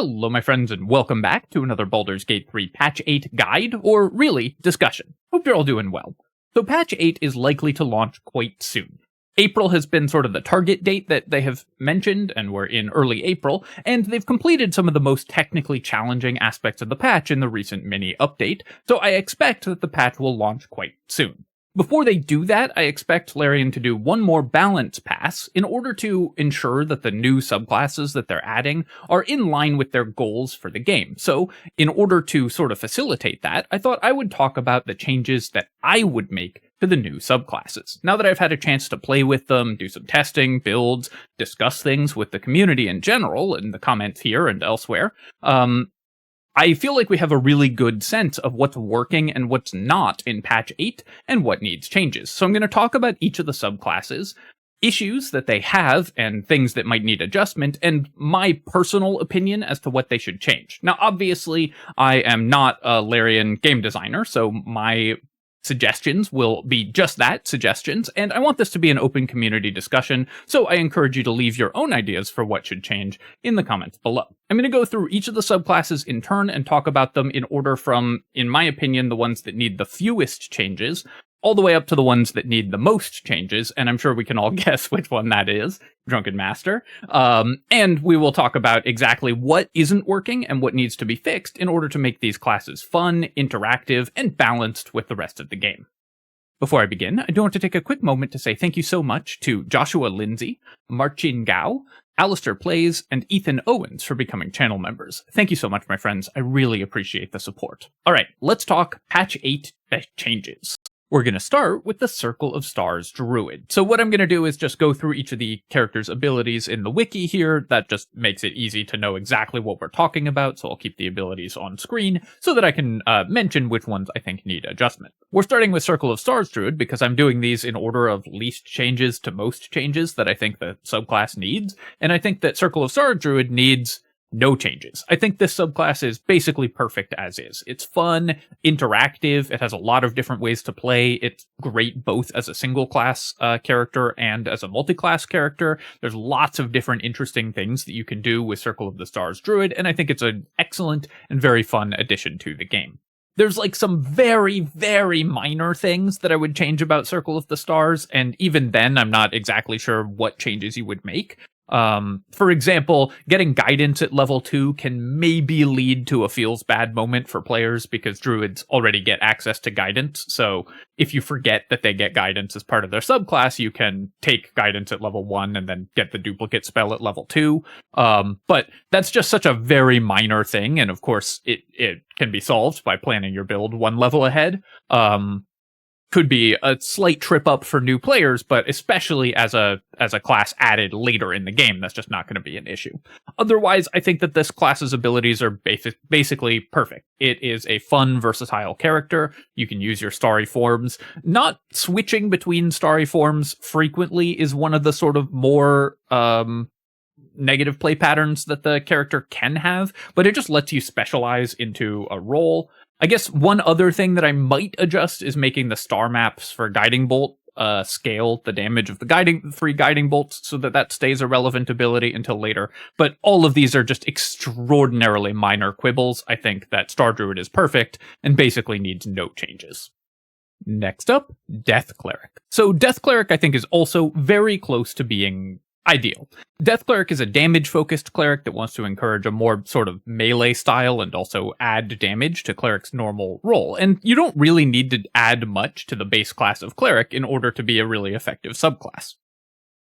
Hello my friends and welcome back to another Baldur's Gate 3 Patch 8 guide, or really, discussion. Hope you're all doing well. So Patch 8 is likely to launch quite soon. April has been sort of the target date that they have mentioned, and we're in early April, and they've completed some of the most technically challenging aspects of the patch in the recent mini update, so I expect that the patch will launch quite soon. Before they do that, I expect Larian to do one more balance pass in order to ensure that the new subclasses that they're adding are in line with their goals for the game. So, in order to sort of facilitate that, I thought I would talk about the changes that I would make to the new subclasses. Now that I've had a chance to play with them, do some testing, builds, discuss things with the community in general, in the comments here and elsewhere, I feel like we have a really good sense of what's working and what's not in Patch 8 and what needs changes. So I'm going to talk about each of the subclasses, issues that they have and things that might need adjustment, and my personal opinion as to what they should change. Now, obviously, I am not a Larian game designer, so my suggestions will be just that, suggestions, and I want this to be an open community discussion, so I encourage you to leave your own ideas for what should change in the comments below. I'm going to go through each of the subclasses in turn and talk about them in order from, in my opinion, the ones that need the fewest changes, all the way up to the ones that need the most changes, and I'm sure we can all guess which one that is, Drunken Master. And we will talk about exactly what isn't working and what needs to be fixed in order to make these classes fun, interactive, and balanced with the rest of the game. Before I begin, I do want to take a quick moment to say thank you so much to Joshua Lindsay, Marcin Gao, Alistair Plays, and Ethan Owens for becoming channel members. Thank you so much, my friends. I really appreciate the support. Alright, let's talk Patch 8 changes. We're going to start with the Circle of Stars Druid. So what I'm going to do is just go through each of the characters' abilities in the wiki here. That just makes it easy to know exactly what we're talking about, so I'll keep the abilities on screen so that I can mention which ones I think need adjustment. We're starting with Circle of Stars Druid because I'm doing these in order of least changes to most changes that I think the subclass needs, and I think that Circle of Stars Druid needs no changes. I think this subclass is basically perfect as is. It's fun, interactive, it has a lot of different ways to play, it's great both as a single class character and as a multi-class character. There's lots of different interesting things that you can do with Circle of the Stars Druid, and I think it's an excellent and very fun addition to the game. There's like some very, very minor things that I would change about Circle of the Stars, and even then I'm not exactly sure what changes you would make. For example, getting guidance at level 2 can maybe lead to a feels bad moment for players because druids already get access to guidance, so if you forget that they get guidance as part of their subclass, you can take guidance at level 1 and then get the duplicate spell at level 2. But that's just such a very minor thing, and of course it can be solved by planning your build one level ahead. Could be a slight trip up for new players, but especially as a class added later in the game, that's just not going to be an issue. Otherwise, I think that this class's abilities are basically perfect. It is a fun, versatile character. You can use your starry forms. Not switching between starry forms frequently is one of the sort of more negative play patterns that the character can have, but it just lets you specialize into a role. I guess one other thing that I might adjust is making the star maps for Guiding Bolt scale the damage of the three Guiding Bolts so that stays a relevant ability until later. But all of these are just extraordinarily minor quibbles. I think that Star Druid is perfect and basically needs no changes. Next up, Death Cleric. So Death Cleric I think is also very close to being ideal. Death Cleric is a damage-focused cleric that wants to encourage a more sort of melee style and also add damage to Cleric's normal role. And you don't really need to add much to the base class of Cleric in order to be a really effective subclass.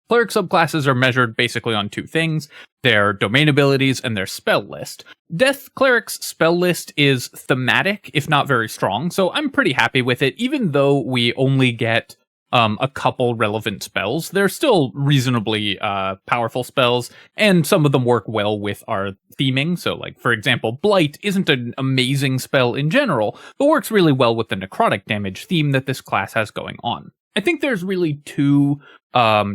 Cleric subclasses are measured basically on two things, their domain abilities and their spell list. Death Cleric's spell list is thematic, if not very strong, so I'm pretty happy with it, even though we only get a couple relevant spells. They're still reasonably powerful spells, and some of them work well with our theming. So, like, for example, Blight isn't an amazing spell in general, but works really well with the necrotic damage theme that this class has going on. I think there's really two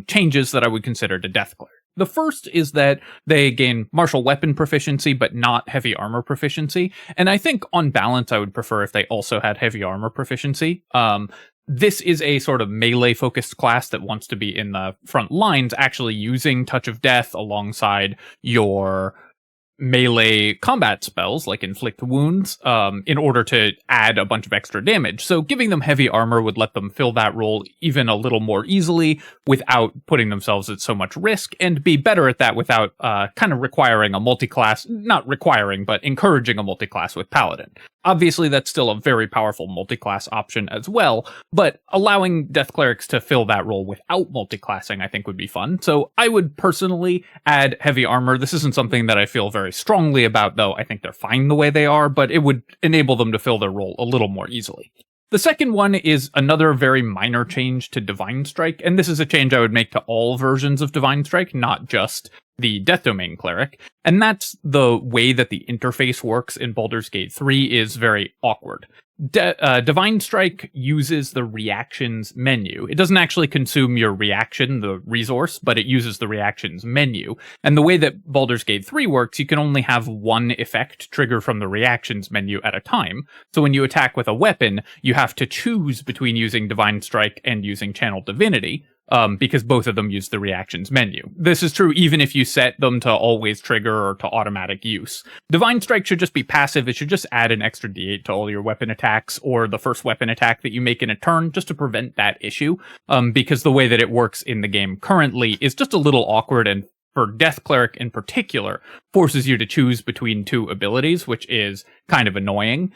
changes that I would consider to Death Cleric. The first is that they gain martial weapon proficiency, but not heavy armor proficiency. And I think on balance, I would prefer if they also had heavy armor proficiency. This is a sort of melee-focused class that wants to be in the front lines, actually using Touch of Death alongside your melee combat spells like inflict wounds in order to add a bunch of extra damage. So giving them heavy armor would let them fill that role even a little more easily without putting themselves at so much risk, and be better at that without kind of requiring a multi-class, not requiring, but encouraging a multi-class with Paladin. Obviously, that's still a very powerful multi-class option as well, but allowing Death Clerics to fill that role without multi-classing I think would be fun. So I would personally add heavy armor. This isn't something that I feel very strongly about, though. I think they're fine the way they are, but it would enable them to fill their role a little more easily. The second one is another very minor change to Divine Strike, and this is a change I would make to all versions of Divine Strike, not just the Death Domain Cleric, and that's the way that the interface works in Baldur's Gate 3 is very awkward. Divine Strike uses the reactions menu. It doesn't actually consume your reaction, the resource, but it uses the reactions menu. And the way that Baldur's Gate 3 works, you can only have one effect trigger from the reactions menu at a time. So when you attack with a weapon, you have to choose between using Divine Strike and using Channel Divinity, because both of them use the reactions menu. This is true even if you set them to always trigger or to automatic use. Divine Strike should just be passive. It should just add an extra d8 to all your weapon attacks or the first weapon attack that you make in a turn, just to prevent that issue, because the way that it works in the game currently is just a little awkward, and for Death Cleric in particular, forces you to choose between two abilities, which is kind of annoying.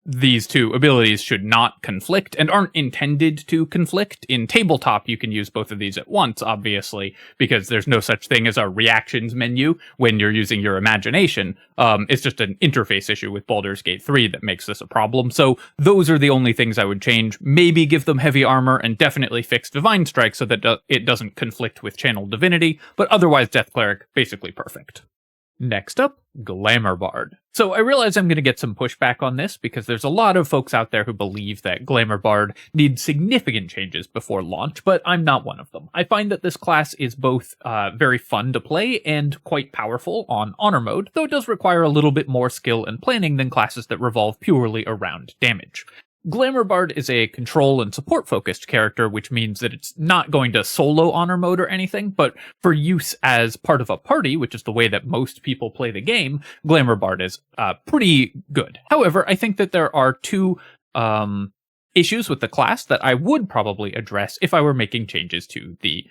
These two abilities should not conflict and aren't intended to conflict. In tabletop, you can use both of these at once, obviously, because there's no such thing as a reactions menu when you're using your imagination. It's just an interface issue with Baldur's Gate 3 that makes this a problem. So those are the only things I would change. Maybe give them heavy armor and definitely fix Divine Strike so that it doesn't conflict with Channel Divinity, but otherwise Death Cleric, basically perfect. Next up, Glamour Bard. So I realize I'm going to get some pushback on this because there's a lot of folks out there who believe that Glamour Bard needs significant changes before launch, but I'm not one of them. I find that this class is both very fun to play and quite powerful on Honor Mode, though it does require a little bit more skill and planning than classes that revolve purely around damage. Glamour Bard is a control and support focused character, which means that it's not going to solo honor mode or anything, but for use as part of a party, which is the way that most people play the game, Glamour Bard is pretty good. However, I think that there are two issues with the class that I would probably address if I were making changes to the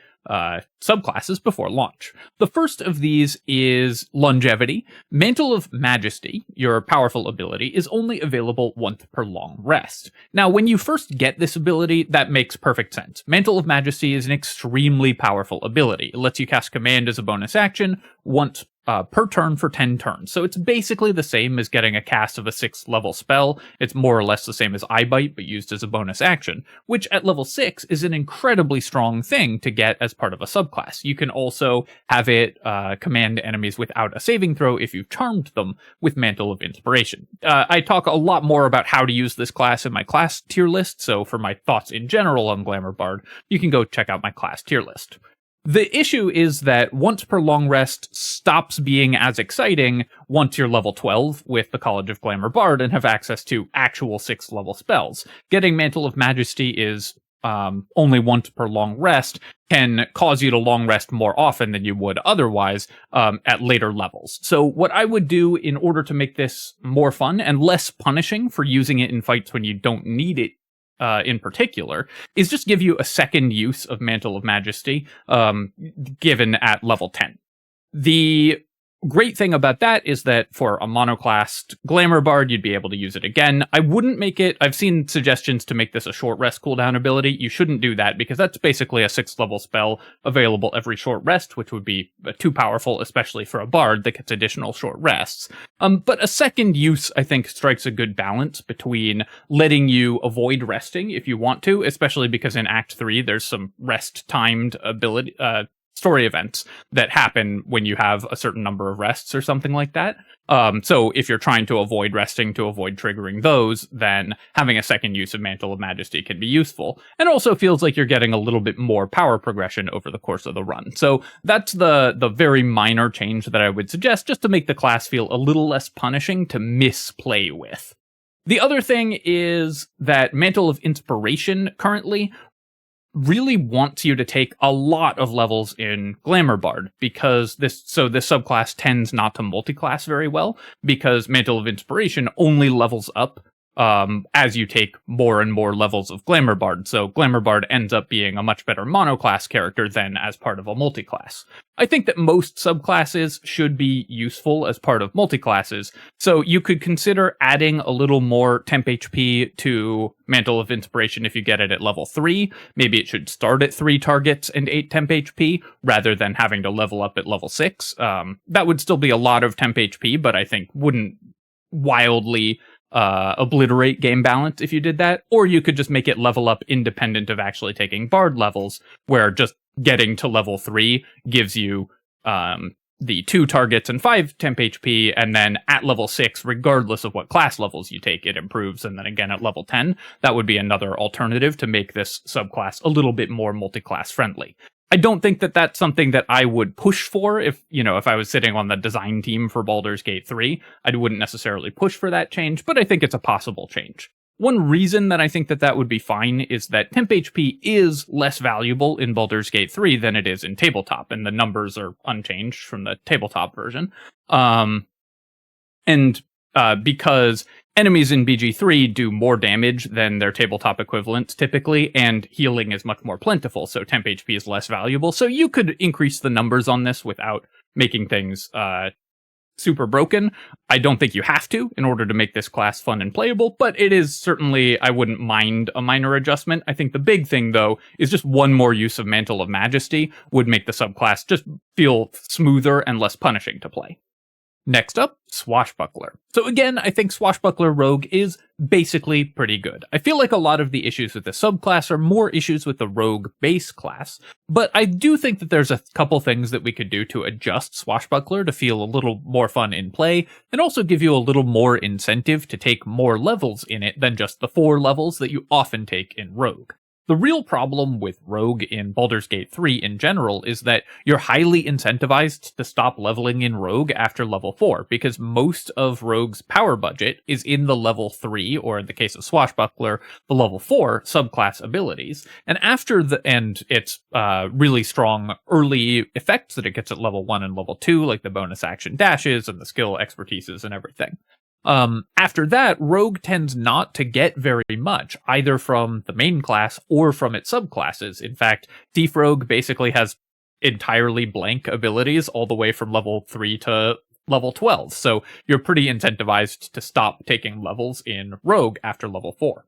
subclasses before launch. The first of these is longevity. Mantle of Majesty, your powerful ability, is only available once per long rest. Now, when you first get this ability, that makes perfect sense. Mantle of Majesty is an extremely powerful ability. It lets you cast command as a bonus action once per turn for 10 turns. So it's basically the same as getting a cast of a 6th level spell. It's more or less the same as Eye Bite, but used as a bonus action, which at level 6 is an incredibly strong thing to get as part of a subclass. You can also have it command enemies without a saving throw if you've charmed them with Mantle of Inspiration. I talk a lot more about how to use this class in my class tier list, so for my thoughts in general on Glamour Bard, you can go check out my class tier list. The issue is that once per long rest stops being as exciting once you're level 12 with the College of Glamour Bard and have access to actual 6th level spells. Getting Mantle of Majesty is only once per long rest can cause you to long rest more often than you would otherwise at later levels. So what I would do in order to make this more fun and less punishing for using it in fights when you don't need it in particular, is just give you a second use of Mantle of Majesty, given at level 10. The great thing about that is that for a monoclassed Glamour Bard, you'd be able to use it again. I wouldn't make it... I've seen suggestions to make this a short rest cooldown ability. You shouldn't do that, because that's basically a 6th level spell available every short rest, which would be too powerful, especially for a Bard that gets additional short rests. But a second use, I think, strikes a good balance between letting you avoid resting if you want to, especially because in Act 3, there's some rest-timed ability... story events that happen when you have a certain number of rests or something like that. So if you're trying to avoid resting to avoid triggering those, then having a second use of Mantle of Majesty can be useful. And also feels like you're getting a little bit more power progression over the course of the run. So that's the very minor change that I would suggest, just to make the class feel a little less punishing to misplay with. The other thing is that Mantle of Inspiration currently really wants you to take a lot of levels in Glamour Bard, because this subclass tends not to multiclass very well, because Mantle of Inspiration only levels up as you take more and more levels of Glamour Bard. So Glamour Bard ends up being a much better monoclass character than as part of a multiclass. I think that most subclasses should be useful as part of multiclasses, so you could consider adding a little more temp HP to Mantle of Inspiration if you get it at level 3. Maybe it should start at 3 targets and 8 temp HP, rather than having to level up at level 6. That would still be a lot of temp HP, but I think wouldn't wildly obliterate game balance if you did that. Or you could just make it level up independent of actually taking Bard levels, where just getting to level 3 gives you the 2 targets and 5 temp HP, and then at level 6, regardless of what class levels you take, it improves, and then again at level 10. That would be another alternative to make this subclass a little bit more multiclass friendly. I don't think that that's something that I would push for if I was sitting on the design team for Baldur's Gate 3. I wouldn't necessarily push for that change, but I think it's a possible change. One reason that I think that that would be fine is that temp HP is less valuable in Baldur's Gate 3 than it is in tabletop, and the numbers are unchanged from the tabletop version. Because enemies in BG3 do more damage than their tabletop equivalents typically, and healing is much more plentiful, so temp HP is less valuable. So you could increase the numbers on this without making things super broken. I don't think you have to in order to make this class fun and playable, but it is certainly, I wouldn't mind a minor adjustment. I think the big thing, though, is just one more use of Mantle of Majesty would make the subclass just feel smoother and less punishing to play. Next up, Swashbuckler. So again, I think Swashbuckler Rogue is basically pretty good. I feel like a lot of the issues with the subclass are more issues with the Rogue base class, but I do think that there's a couple things that we could do to adjust Swashbuckler to feel a little more fun in play, and also give you a little more incentive to take more levels in it than just the 4 levels that you often take in Rogue. The real problem with Rogue in Baldur's Gate 3 in general is that you're highly incentivized to stop leveling in Rogue after level 4, because most of Rogue's power budget is in the level 3, or in the case of Swashbuckler, the level 4 subclass abilities. And its really strong early effects that it gets at level 1 and level 2, like the bonus action dashes and the skill expertises and everything. After that, Rogue tends not to get very much, either from the main class or from its subclasses. In fact, Thief Rogue basically has entirely blank abilities all the way from level 3 to level 12, so you're pretty incentivized to stop taking levels in Rogue after level 4.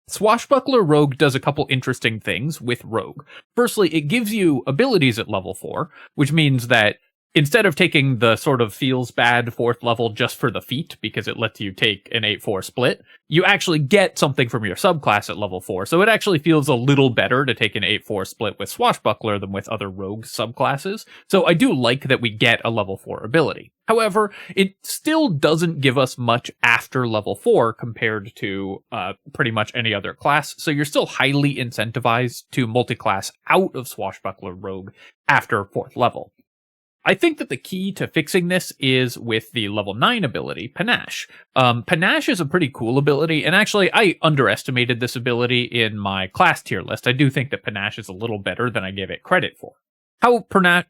Swashbuckler Rogue does a couple interesting things with Rogue. Firstly, it gives you abilities at level 4, which means that instead of taking the sort of feels bad 4th level just for the feat, because it lets you take an 8-4 split, you actually get something from your subclass at level 4. So it actually feels a little better to take an 8-4 split with Swashbuckler than with other Rogue subclasses. So I do like that we get a level 4 ability. However, it still doesn't give us much after level 4 compared to pretty much any other class. So you're still highly incentivized to multiclass out of Swashbuckler Rogue after 4th level. I think that the key to fixing this is with the level 9 ability, Panache. Panache is a pretty cool ability, and actually I underestimated this ability in my class tier list. I do think that Panache is a little better than I gave it credit for. How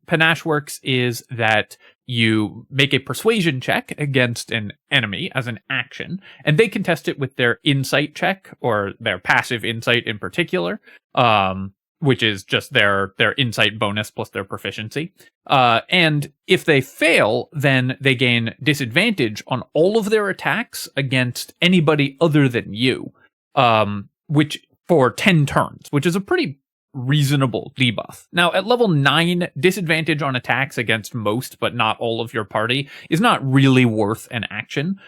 Panache works is that you make a persuasion check against an enemy as an action, and they can test it with their insight check, or their passive insight in particular, which is just their insight bonus plus their proficiency. And if they fail, then they gain disadvantage on all of their attacks against anybody other than you, which for 10 turns, which is a pretty reasonable debuff. Now, at level 9, disadvantage on attacks against most, but not all of your party, is not really worth an action.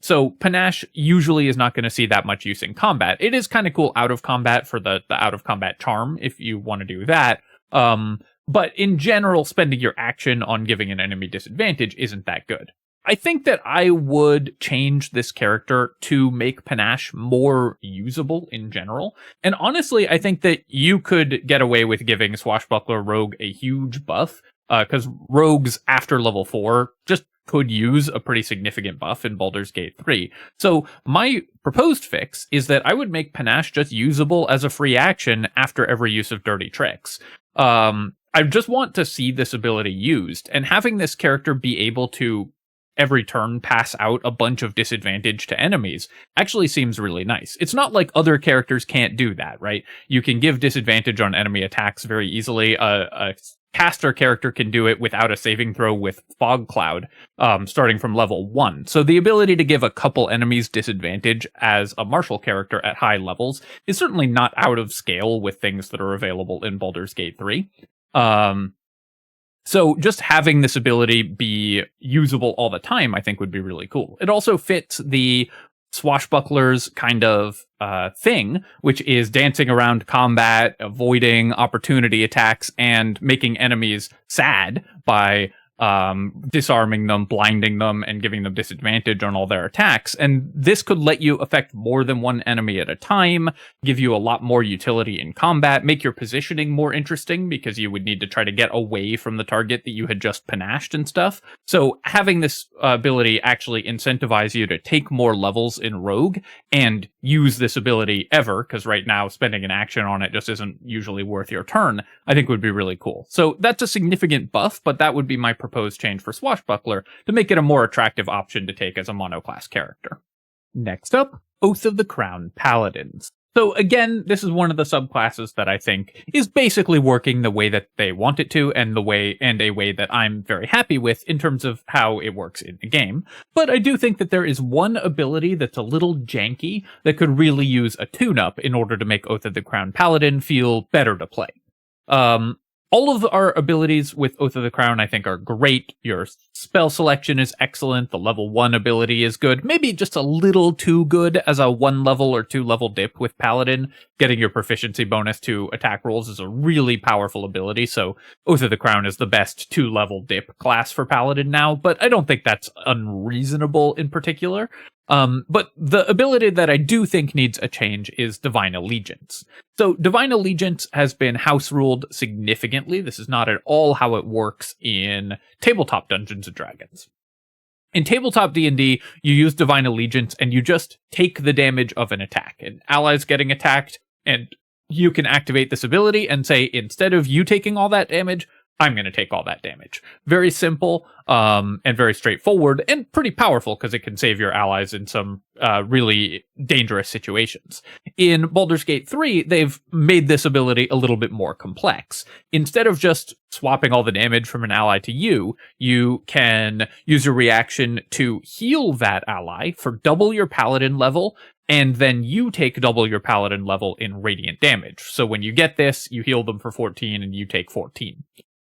So Panache usually is not going to see that much use in combat. It is kind of cool out of combat for the out of combat charm, if you want to do that. But in general, spending your action on giving an enemy disadvantage isn't that good. I think that I would change this character to make Panache more usable in general. And honestly, I think that you could get away with giving Swashbuckler Rogue a huge buff, because rogues after level 4 just could use a pretty significant buff in Baldur's Gate 3. So my proposed fix is that I would make Panache just usable as a free action after every use of Dirty Tricks. I just want to see this ability used, and having this character be able to every turn pass out a bunch of disadvantage to enemies actually seems really nice. It's not like other characters can't do that, right? You can give disadvantage on enemy attacks very easily. A caster character can do it without a saving throw with Fog Cloud, starting from level 1. So the ability to give a couple enemies disadvantage as a martial character at high levels is certainly not out of scale with things that are available in Baldur's Gate 3. So just having this ability be usable all the time, I think would be really cool. It also fits the Swashbuckler's kind of thing, which is dancing around combat, avoiding opportunity attacks, and making enemies sad by disarming them, blinding them, and giving them disadvantage on all their attacks. And this could let you affect more than one enemy at a time, give you a lot more utility in combat, make your positioning more interesting because you would need to try to get away from the target that you had just panached and stuff. So having this ability actually incentivize you to take more levels in Rogue and use this ability ever, because right now spending an action on it just isn't usually worth your turn, I think would be really cool. So that's a significant buff, but that would be my proposed change for Swashbuckler to make it a more attractive option to take as a monoclass character. Next up, Oath of the Crown Paladins. So again, this is one of the subclasses that I think is basically working the way that they want it to, and a way that I'm very happy with in terms of how it works in the game. But I do think that there is one ability that's a little janky that could really use a tune-up in order to make Oath of the Crown Paladin feel better to play. All of our abilities with Oath of the Crown, I think, are great. Your spell selection is excellent. The level 1 ability is good. Maybe just a little too good as a 1 level or 2 level dip with Paladin. Getting your proficiency bonus to attack rolls is a really powerful ability, so Oath of the Crown is the best 2 level dip class for Paladin now, but I don't think that's unreasonable in particular. But the ability that I do think needs a change is Divine Allegiance. So Divine Allegiance has been house ruled significantly. This is not at all how it works in tabletop Dungeons & Dragons. In tabletop D&D, you use Divine Allegiance and you just take the damage of an attack. An ally's getting attacked, and you can activate this ability and say, instead of you taking all that damage, I'm going to take all that damage. Very simple and very straightforward, and pretty powerful because it can save your allies in some really dangerous situations. In Baldur's Gate 3, they've made this ability a little bit more complex. Instead of just swapping all the damage from an ally to you, you can use your reaction to heal that ally for double your paladin level, and then you take double your paladin level in radiant damage. So when you get this, you heal them for 14 and you take 14.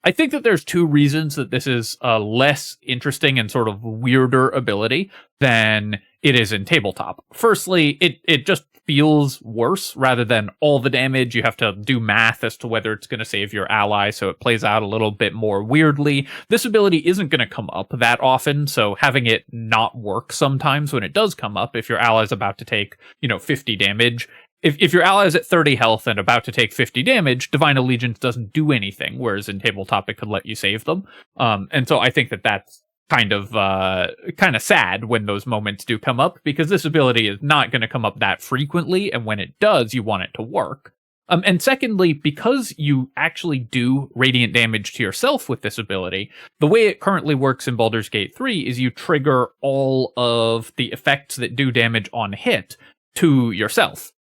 I think that there's 2 reasons that this is a less interesting and sort of weirder ability than it is in tabletop. Firstly, it just feels worse rather than all the damage. You have to do math as to whether it's going to save your ally, so it plays out a little bit more weirdly. This ability isn't going to come up that often, so having it not work sometimes when it does come up, if your ally's about to take, 50 damage, If your ally is at 30 health and about to take 50 damage, Divine Allegiance doesn't do anything, whereas in tabletop it could let you save them. And so I think that that's kind of sad when those moments do come up, because this ability is not going to come up that frequently, and when it does, you want it to work. And secondly, because you actually do radiant damage to yourself with this ability, the way it currently works in Baldur's Gate 3 is you trigger all of the effects that do damage on hit to yourself.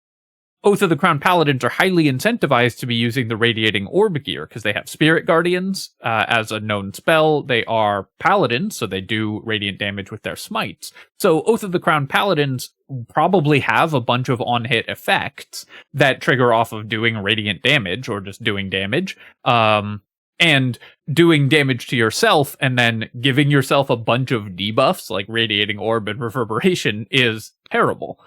Oath of the Crown Paladins are highly incentivized to be using the Radiating Orb gear because they have Spirit Guardians as a known spell. They are Paladins, so they do radiant damage with their smites. So Oath of the Crown Paladins probably have a bunch of on-hit effects that trigger off of doing radiant damage or just doing damage. And doing damage to yourself and then giving yourself a bunch of debuffs like Radiating Orb and Reverberation is terrible.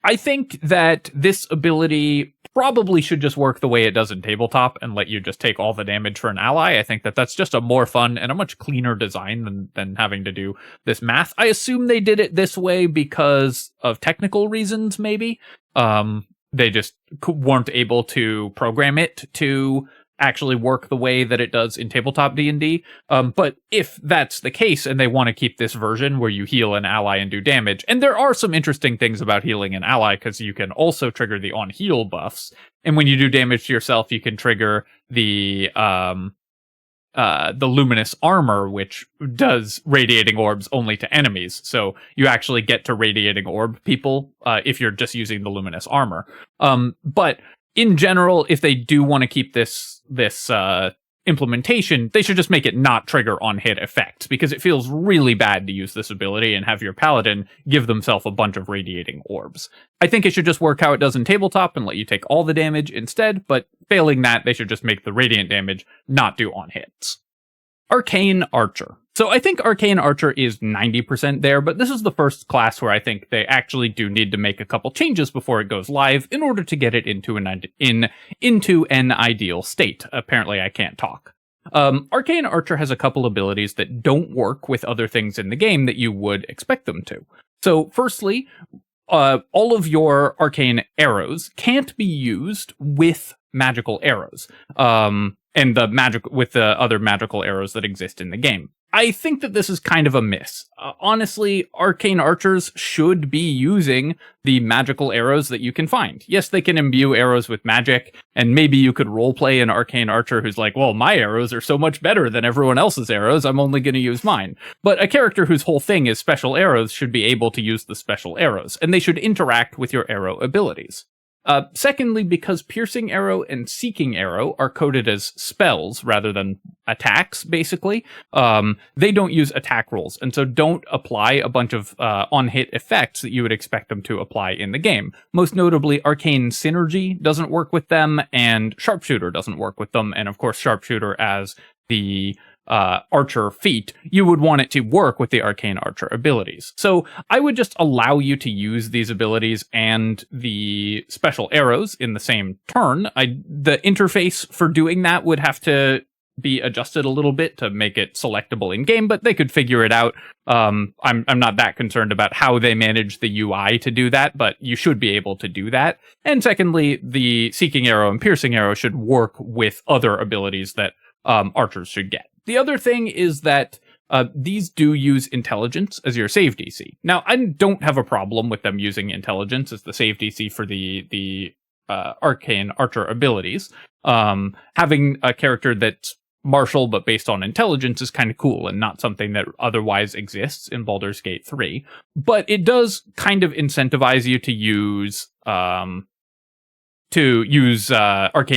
I think that this ability probably should just work the way it does in tabletop and let you just take all the damage for an ally. I think that that's just a more fun and a much cleaner design than having to do this math. I assume they did it this way because of technical reasons, maybe. They just weren't able to program it to actually work the way that it does in tabletop D&D. But if that's the case and they want to keep this version where you heal an ally and do damage, and there are some interesting things about healing an ally because you can also trigger the on heal buffs, and when you do damage to yourself, you can trigger the luminous armor, which does radiating orbs only to enemies. So you actually get to radiating orb people if you're just using the luminous armor. But in general, if they do want to keep this implementation, they should just make it not trigger on hit effects, because it feels really bad to use this ability and have your paladin give themselves a bunch of radiating orbs. I think it should just work how it does in tabletop and let you take all the damage instead, but failing that, they should just make the radiant damage not do on hits. Arcane Archer. So I think Arcane Archer is 90% there, but this is the first class where I think they actually do need to make a couple changes before it goes live in order to get it into an ideal state. Apparently I can't talk. Arcane Archer has a couple abilities that don't work with other things in the game that you would expect them to. So firstly, all of your arcane arrows can't be used with magical arrows. And with the other magical arrows that exist in the game. I think that this is kind of a miss. Honestly, arcane archers should be using the magical arrows that you can find. Yes, they can imbue arrows with magic, and maybe you could roleplay an arcane archer who's like, well, my arrows are so much better than everyone else's arrows, I'm only going to use mine. But a character whose whole thing is special arrows should be able to use the special arrows, and they should interact with your arrow abilities. Secondly, because Piercing Arrow and Seeking Arrow are coded as spells rather than attacks, basically, they don't use attack rolls, and so don't apply a bunch of on-hit effects that you would expect them to apply in the game. Most notably, Arcane Synergy doesn't work with them, and Sharpshooter doesn't work with them, and of course Sharpshooter as the archer feat, you would want it to work with the arcane archer abilities. So I would just allow you to use these abilities and the special arrows in the same turn. The interface for doing that would have to be adjusted a little bit to make it selectable in game, but they could figure it out. I'm not that concerned about how they manage the UI to do that, but you should be able to do that. And secondly, the Seeking Arrow and Piercing Arrow should work with other abilities that archers should get. The other thing is that these do use intelligence as your save DC. Now, I don't have a problem with them using intelligence as the save DC for the arcane archer abilities. Having a character that's martial but based on intelligence is kind of cool and not something that otherwise exists in Baldur's Gate 3. But it does kind of incentivize you to use arcane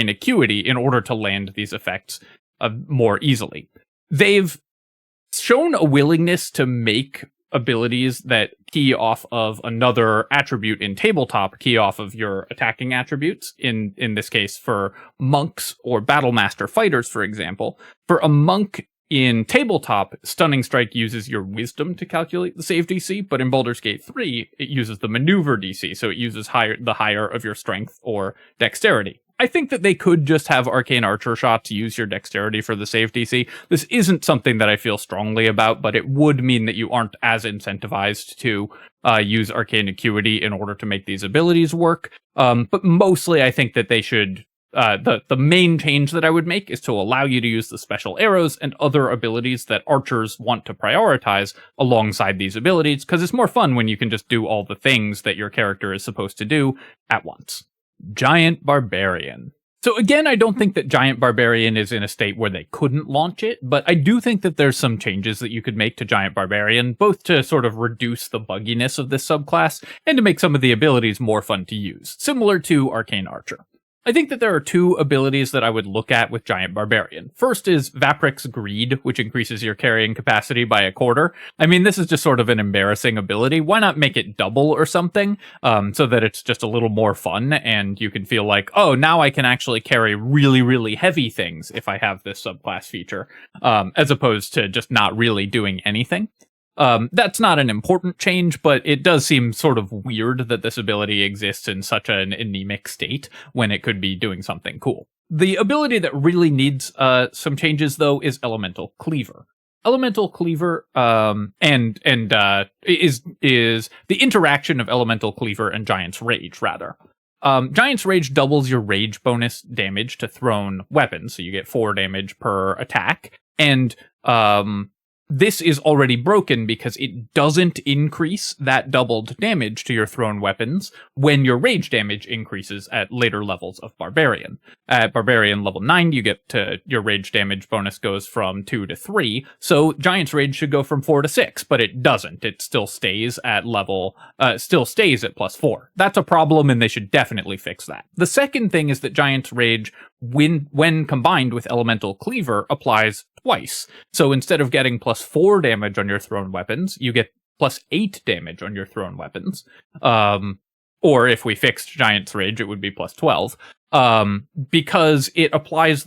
acuity in order to land these effects more easily. They've shown a willingness to make abilities that key off of another attribute in tabletop key off of your attacking attributes, in this case for monks or battlemaster fighters, for example. For a monk in tabletop, Stunning Strike uses your wisdom to calculate the save DC, but in Baldur's Gate 3, it uses the maneuver DC, so it uses the higher of your strength or dexterity. I think that they could just have Arcane Archer shots use your dexterity for the save DC. This isn't something that I feel strongly about, but it would mean that you aren't as incentivized to use Arcane Acuity in order to make these abilities work. But mostly I think that they should... The main change that I would make is to allow you to use the special arrows and other abilities that archers want to prioritize alongside these abilities, because it's more fun when you can just do all the things that your character is supposed to do at once. Giant Barbarian. So again, I don't think that Giant Barbarian is in a state where they couldn't launch it, but I do think that there's some changes that you could make to Giant Barbarian, both to sort of reduce the bugginess of this subclass and to make some of the abilities more fun to use, similar to Arcane Archer. I think that there are two abilities that I would look at with Giant Barbarian. First is Vapric's Greed, which increases your carrying capacity by 1/4. I mean, this is just sort of an embarrassing ability. Why not make it double or something, so that it's just a little more fun and you can feel like, oh, now I can actually carry really, really heavy things if I have this subclass feature, as opposed to just not really doing anything. That's not an important change, but it does seem sort of weird that this ability exists in such an anemic state when it could be doing something cool. The ability that really needs some changes, though, is Elemental Cleaver. Elemental Cleaver is the interaction of Elemental Cleaver and Giant's Rage, rather. Giant's Rage doubles your rage bonus damage to thrown weapons, so you get 4 damage per attack, and this is already broken because it doesn't increase that doubled damage to your thrown weapons when your rage damage increases at later levels of Barbarian. At Barbarian level 9, you get your rage damage bonus goes from 2 to 3, so Giant's Rage should go from 4 to 6, but it doesn't. It still stays at plus 4. That's a problem, and they should definitely fix that. The second thing is that Giant's Rage, when combined with Elemental Cleaver, applies twice. So instead of getting plus 4 damage on your thrown weapons, you get plus 8 damage on your thrown weapons. Or if we fixed Giant's Rage, it would be plus 12. Because it applies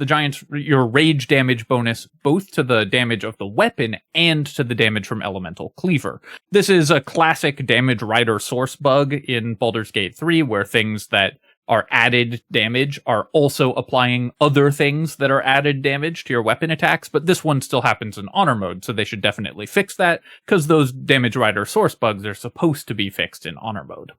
your rage damage bonus both to the damage of the weapon and to the damage from Elemental Cleaver. This is a classic damage rider source bug in Baldur's Gate 3, where things that are added damage are also applying other things that are added damage to your weapon attacks, but this one still happens in honor mode, so they should definitely fix that, because those damage rider source bugs are supposed to be fixed in honor mode.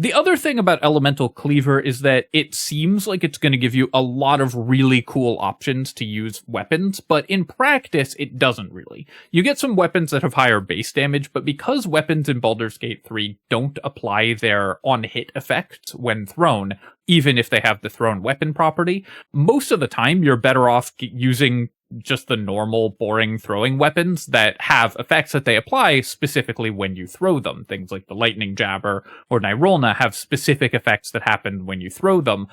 The other thing about Elemental Cleaver is that it seems like it's going to give you a lot of really cool options to use weapons, but in practice, it doesn't really. You get some weapons that have higher base damage, but because weapons in Baldur's Gate 3 don't apply their on-hit effects when thrown, even if they have the thrown weapon property, most of the time you're better off using just the normal, boring throwing weapons that have effects that they apply specifically when you throw them. Things like the Lightning Jabber or Nirolna have specific effects that happen when you throw them.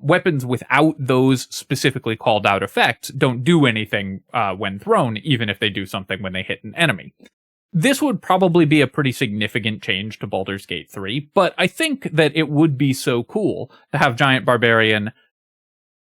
Weapons without those specifically called out effects don't do anything when thrown, even if they do something when they hit an enemy. This would probably be a pretty significant change to Baldur's Gate 3, but I think that it would be so cool to have Giant Barbarian,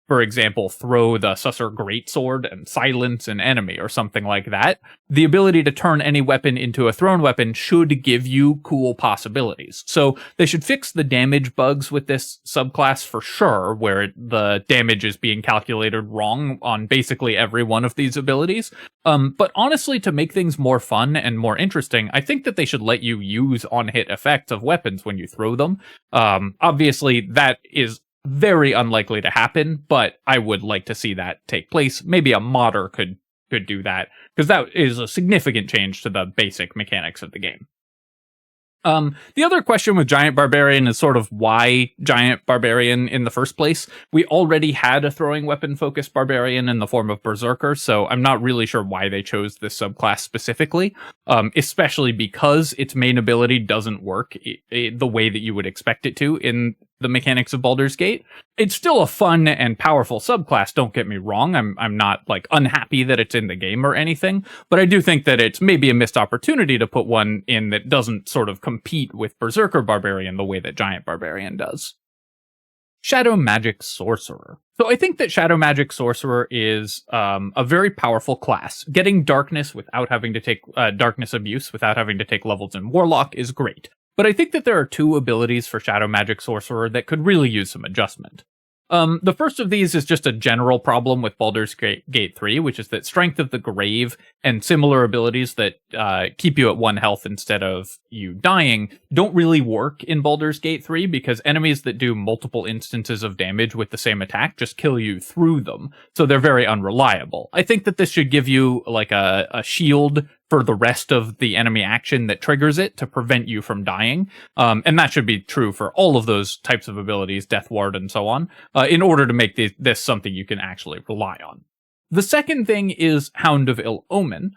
for example, throw the Susser Greatsword and silence an enemy or something like that. The ability to turn any weapon into a thrown weapon should give you cool possibilities. So they should fix the damage bugs with this subclass for sure, where the damage is being calculated wrong on basically every one of these abilities. But honestly, to make things more fun and more interesting, I think that they should let you use on-hit effects of weapons when you throw them. Obviously, that is very unlikely to happen, but I would like to see that take place. Maybe a modder could do that, because that is a significant change to the basic mechanics of the game. The other question with Giant Barbarian is sort of why Giant Barbarian in the first place. We already had a throwing weapon focused Barbarian in the form of Berserker, so I'm not really sure why they chose this subclass specifically, especially because its main ability doesn't work the way that you would expect it to in the mechanics of Baldur's Gate. It's still a fun and powerful subclass, don't get me wrong. I'm not like unhappy that it's in the game or anything, but I do think that it's maybe a missed opportunity to put one in that doesn't sort of compete with Berserker Barbarian the way that Giant Barbarian does. Shadow Magic Sorcerer. So I think that Shadow Magic Sorcerer is a very powerful class. Getting darkness without having to take darkness abuse without having to take levels in Warlock is great. But I think that there are two abilities for Shadow Magic Sorcerer that could really use some adjustment. The first of these is just a general problem with Baldur's Gate 3, which is that Strength of the Grave and similar abilities that keep you at 1 health instead of you dying don't really work in Baldur's Gate 3, because enemies that do multiple instances of damage with the same attack just kill you through them, so they're very unreliable. I think that this should give you like a shield for the rest of the enemy action that triggers it to prevent you from dying. And that should be true for all of those types of abilities, Death Ward and so on, in order to make this something you can actually rely on. The second thing is Hound of Ill Omen,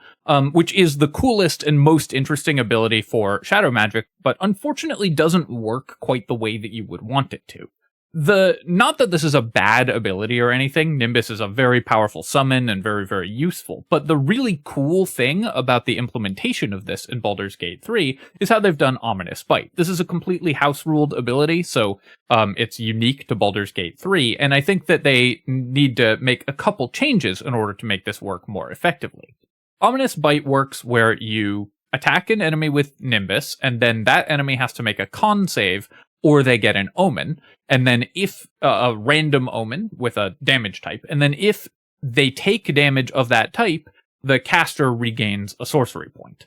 which is the coolest and most interesting ability for Shadow Magic, but unfortunately doesn't work quite the way that you would want it to. Not that this is a bad ability or anything, Nimbus is a very powerful summon and very, very useful, but the really cool thing about the implementation of this in Baldur's Gate 3 is how they've done Ominous Bite. This is a completely house-ruled ability, so it's unique to Baldur's Gate 3, and I think that they need to make a couple changes in order to make this work more effectively. Ominous Bite works where you attack an enemy with Nimbus, and then that enemy has to make a con save, or they get an omen, and then if a random omen with a damage type, and then if they take damage of that type, the caster regains a sorcery point.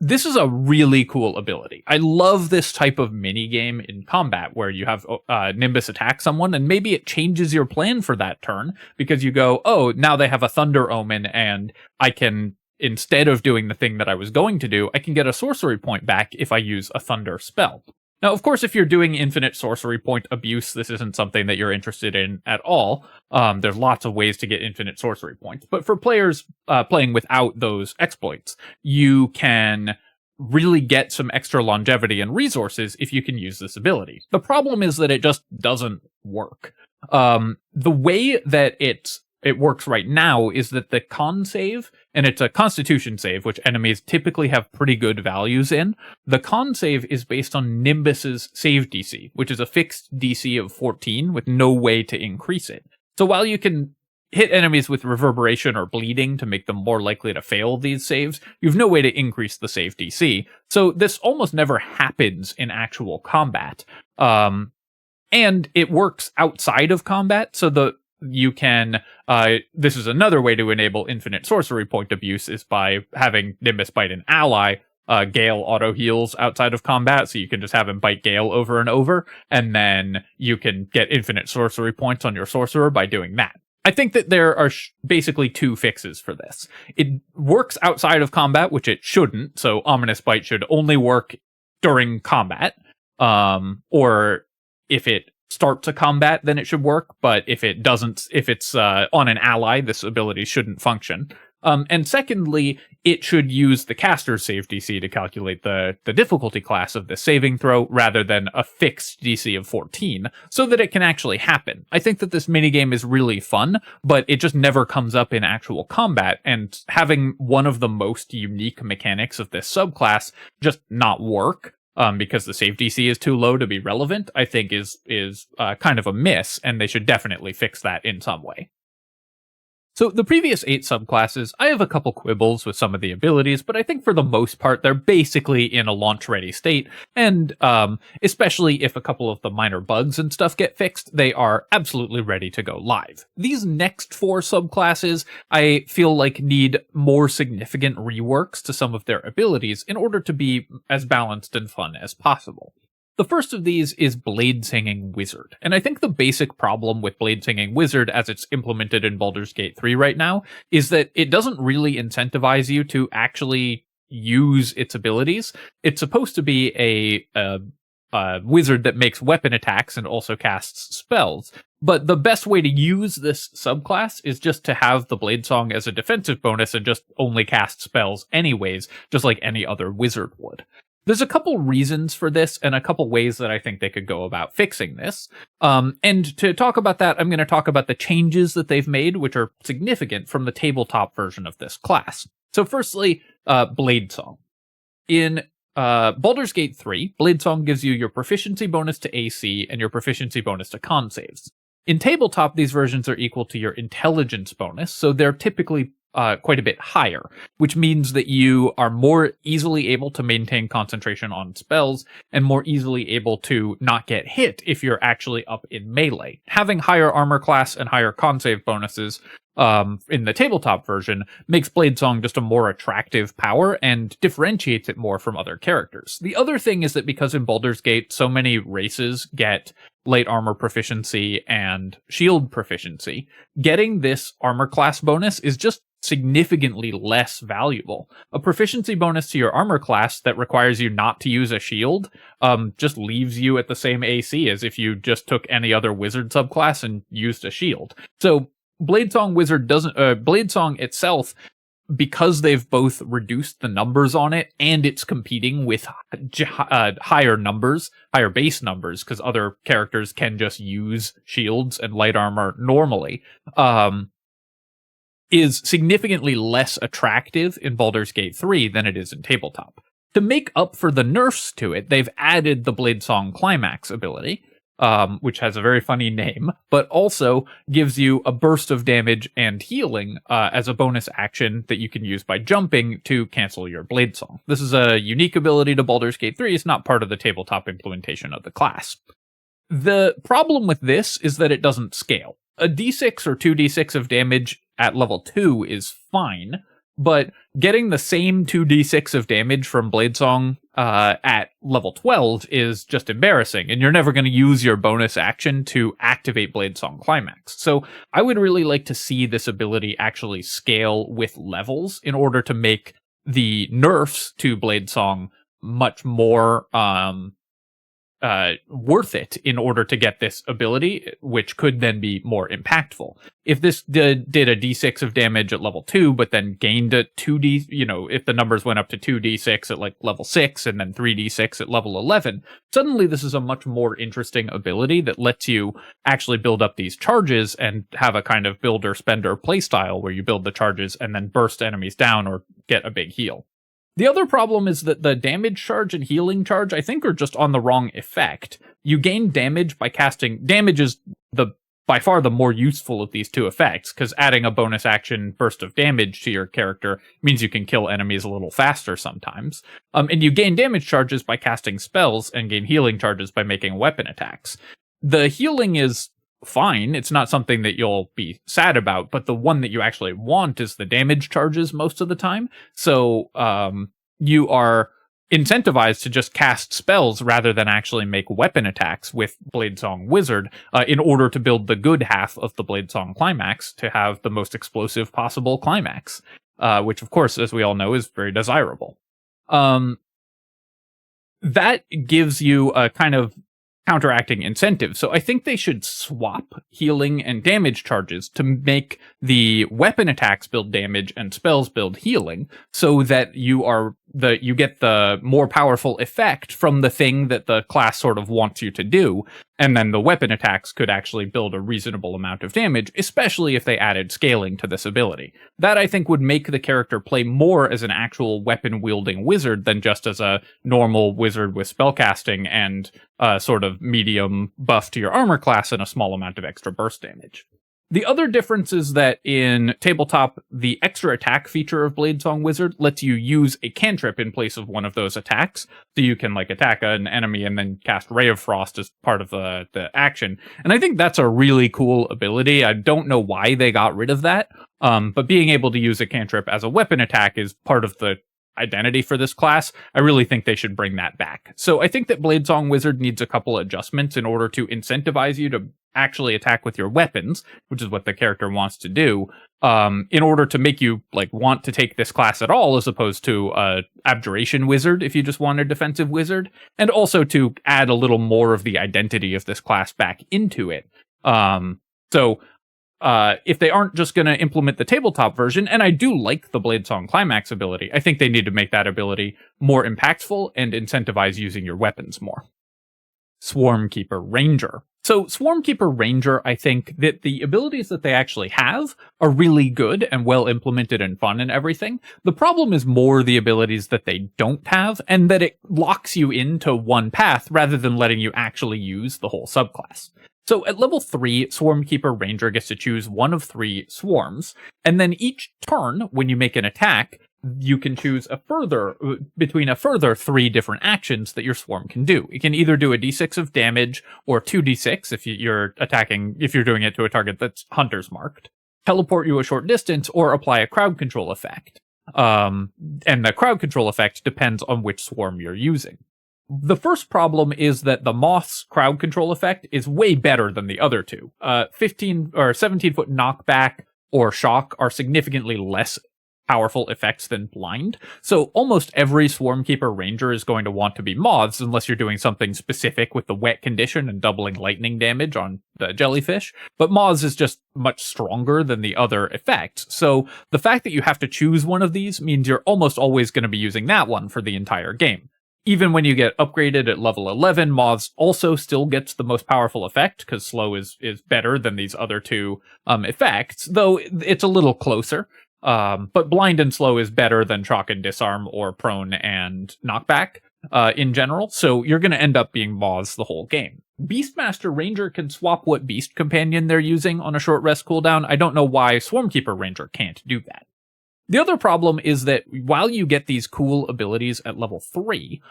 This is a really cool ability. I love this type of mini game in combat where you have Nimbus attack someone and maybe it changes your plan for that turn because you go, oh, now they have a Thunder Omen and I can, instead of doing the thing that I was going to do, I can get a sorcery point back if I use a Thunder spell. Now, of course, if you're doing infinite sorcery point abuse, this isn't something that you're interested in at all. There's lots of ways to get infinite sorcery points. But for players playing without those exploits, you can really get some extra longevity and resources if you can use this ability. The problem is that it just doesn't work. The way that it works right now is that the con save, and it's a constitution save, which enemies typically have pretty good values in. The con save is based on Nimbus's save DC, which is a fixed DC of 14 with no way to increase it. So while you can hit enemies with reverberation or bleeding to make them more likely to fail these saves, you have no way to increase the save DC. So this almost never happens in actual combat. And it works outside of combat, so you can, this is another way to enable infinite sorcery point abuse is by having Nimbus bite an ally. Gale auto heals outside of combat, so you can just have him bite Gale over and over, and then you can get infinite sorcery points on your Sorcerer by doing that. I think that there are basically two fixes for this. It works outside of combat, which it shouldn't, so Ominous Bite should only work during combat, or if it starts a combat, then it should work, but if it doesn't, if it's on an ally, this ability shouldn't function. And secondly, it should use the caster's save DC to calculate the difficulty class of the saving throw rather than a fixed DC of 14, so that it can actually happen. I think that this minigame is really fun, but it just never comes up in actual combat, and having one of the most unique mechanics of this subclass just not work, because the save DC is too low to be relevant, I think is kind of a miss, and they should definitely fix that in some way. So the previous 8 subclasses, I have a couple quibbles with some of the abilities, but I think for the most part, they're basically in a launch-ready state, and especially if a couple of the minor bugs and stuff get fixed, they are absolutely ready to go live. These next 4 subclasses, I feel like need more significant reworks to some of their abilities in order to be as balanced and fun as possible. The first of these is Bladesinging Wizard, and I think the basic problem with Bladesinging Wizard as it's implemented in Baldur's Gate 3 right now is that it doesn't really incentivize you to actually use its abilities. It's supposed to be a wizard that makes weapon attacks and also casts spells, but the best way to use this subclass is just to have the Bladesong as a defensive bonus and just only cast spells anyways, just like any other wizard would. There's a couple reasons for this and a couple ways that I think they could go about fixing this. And to talk about that, I'm going to talk about the changes that they've made, which are significant from the tabletop version of this class. So firstly, Bladesong. In Baldur's Gate 3, Bladesong gives you your proficiency bonus to AC and your proficiency bonus to con saves. In tabletop, these versions are equal to your intelligence bonus, so they're typically quite a bit higher, which means that you are more easily able to maintain concentration on spells and more easily able to not get hit if you're actually up in melee. Having higher armor class and higher con save bonuses in the tabletop version makes Bladesong just a more attractive power and differentiates it more from other characters. The other thing is that because in Baldur's Gate so many races get light armor proficiency and shield proficiency, getting this armor class bonus is just significantly less valuable. A proficiency bonus to your armor class that requires you not to use a shield just leaves you at the same AC as if you just took any other wizard subclass and used a shield. So Bladesong Wizard doesn't Bladesong itself, because they've both reduced the numbers on it and it's competing with higher numbers, higher base numbers, because other characters can just use shields and light armor normally, is significantly less attractive in Baldur's Gate 3 than it is in tabletop. To make up for the nerfs to it, they've added the Bladesong Climax ability, which has a very funny name, but also gives you a burst of damage and healing as a bonus action that you can use by jumping to cancel your Bladesong. This is a unique ability to Baldur's Gate 3. It's not part of the tabletop implementation of the class. The problem with this is that it doesn't scale. A d6 or 2d6 of damage at level 2 is fine, but getting the same 2d6 of damage from Bladesong at level 12 is just embarrassing, and you're never going to use your bonus action to activate Bladesong Climax. So I would really like to see this ability actually scale with levels in order to make the nerfs to Bladesong much more worth it in order to get this ability, which could then be more impactful. If this did a d6 of damage at level 2, but then gained a 2d, if the numbers went up to 2d6 at like level 6 and then 3d6 at level 11, suddenly this is a much more interesting ability that lets you actually build up these charges and have a kind of builder-spender playstyle where you build the charges and then burst enemies down or get a big heal. The other problem is that the damage charge and healing charge, I think, are just on the wrong effect. You gain damage by casting... Damage is by far the more useful of these two effects, because adding a bonus action burst of damage to your character means you can kill enemies a little faster sometimes. And you gain damage charges by casting spells and gain healing charges by making weapon attacks. The healing is fine. It's not something that you'll be sad about, but the one that you actually want is the damage charges most of the time. So you are incentivized to just cast spells rather than actually make weapon attacks with Bladesong Wizard in order to build the good half of the Bladesong Climax to have the most explosive possible climax, which of course, as we all know, is very desirable. That gives you a kind of counteracting incentive. So I think they should swap healing and damage charges to make the weapon attacks build damage and spells build healing, so that you get the more powerful effect from the thing that the class sort of wants you to do, and then the weapon attacks could actually build a reasonable amount of damage, especially if they added scaling to this ability. That, I think, would make the character play more as an actual weapon-wielding wizard than just as a normal wizard with spellcasting and sort of medium buff to your armor class and a small amount of extra burst damage. The other difference is that in Tabletop, the extra attack feature of Bladesong Wizard lets you use a cantrip in place of one of those attacks. So you can attack an enemy and then cast Ray of Frost as part of the action. And I think that's a really cool ability. I don't know why they got rid of that. But being able to use a cantrip as a weapon attack is part of the identity for this class. I really think they should bring that back. So I think that Bladesong Wizard needs a couple adjustments in order to incentivize you to actually attack with your weapons, which is what the character wants to do, in order to make you want to take this class at all, as opposed to Abjuration Wizard if you just want a defensive wizard, and also to add a little more of the identity of this class back into it. If they aren't just going to implement the tabletop version, and I do like the Bladesong Climax ability, I think they need to make that ability more impactful and incentivize using your weapons more. Swarmkeeper Ranger. So Swarmkeeper Ranger, I think that the abilities that they actually have are really good and well implemented and fun and everything. The problem is more the abilities that they don't have, and that it locks you into one path rather than letting you actually use the whole subclass. So at level 3, Swarmkeeper Ranger gets to choose one of 3 swarms, and then each turn, when you make an attack, you can choose between a further 3 different actions that your swarm can do. It can either do a d6 of damage, or 2d6 if you're doing it to a target that's hunter's marked, teleport you a short distance, or apply a crowd control effect. And the crowd control effect depends on which swarm you're using. The first problem is that the Moth's crowd control effect is way better than the other two. 15 or 17-foot knockback or shock are significantly less powerful effects than blind. So almost every Swarmkeeper Ranger is going to want to be Moths unless you're doing something specific with the wet condition and doubling lightning damage on the jellyfish. But Moths is just much stronger than the other effects. So the fact that you have to choose one of these means you're almost always going to be using that one for the entire game. Even when you get upgraded at level 11, Moths also still gets the most powerful effect, because slow is better than these other two effects, though it's a little closer. But blind and slow is better than shock and disarm or prone and knockback in general, so you're going to end up being Moths the whole game. Beastmaster Ranger can swap what beast companion they're using on a short rest cooldown. I don't know why Swarmkeeper Ranger can't do that. The other problem is that while you get these cool abilities at level 3,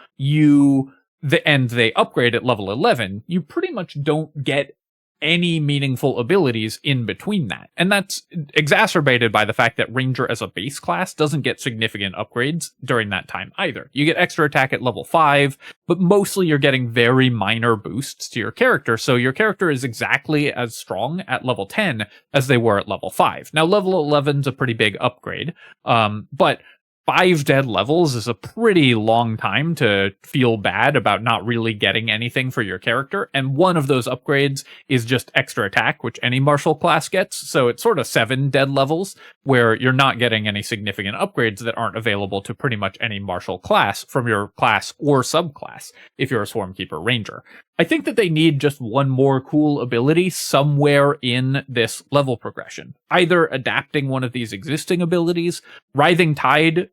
and they upgrade at level 11, you pretty much don't get any meaningful abilities in between that. And that's exacerbated by the fact that Ranger as a base class doesn't get significant upgrades during that time either. You get extra attack at level 5, but mostly you're getting very minor boosts to your character, so your character is exactly as strong at level 10 as they were at level 5. Now, level 11's a pretty big upgrade, but 5 dead levels is a pretty long time to feel bad about not really getting anything for your character, and one of those upgrades is just extra attack, which any martial class gets, so it's sort of 7 dead levels, where you're not getting any significant upgrades that aren't available to pretty much any martial class from your class or subclass, if you're a Swarmkeeper Ranger. I think that they need just one more cool ability somewhere in this level progression. Either adapting one of these existing abilities, Writhing Tide,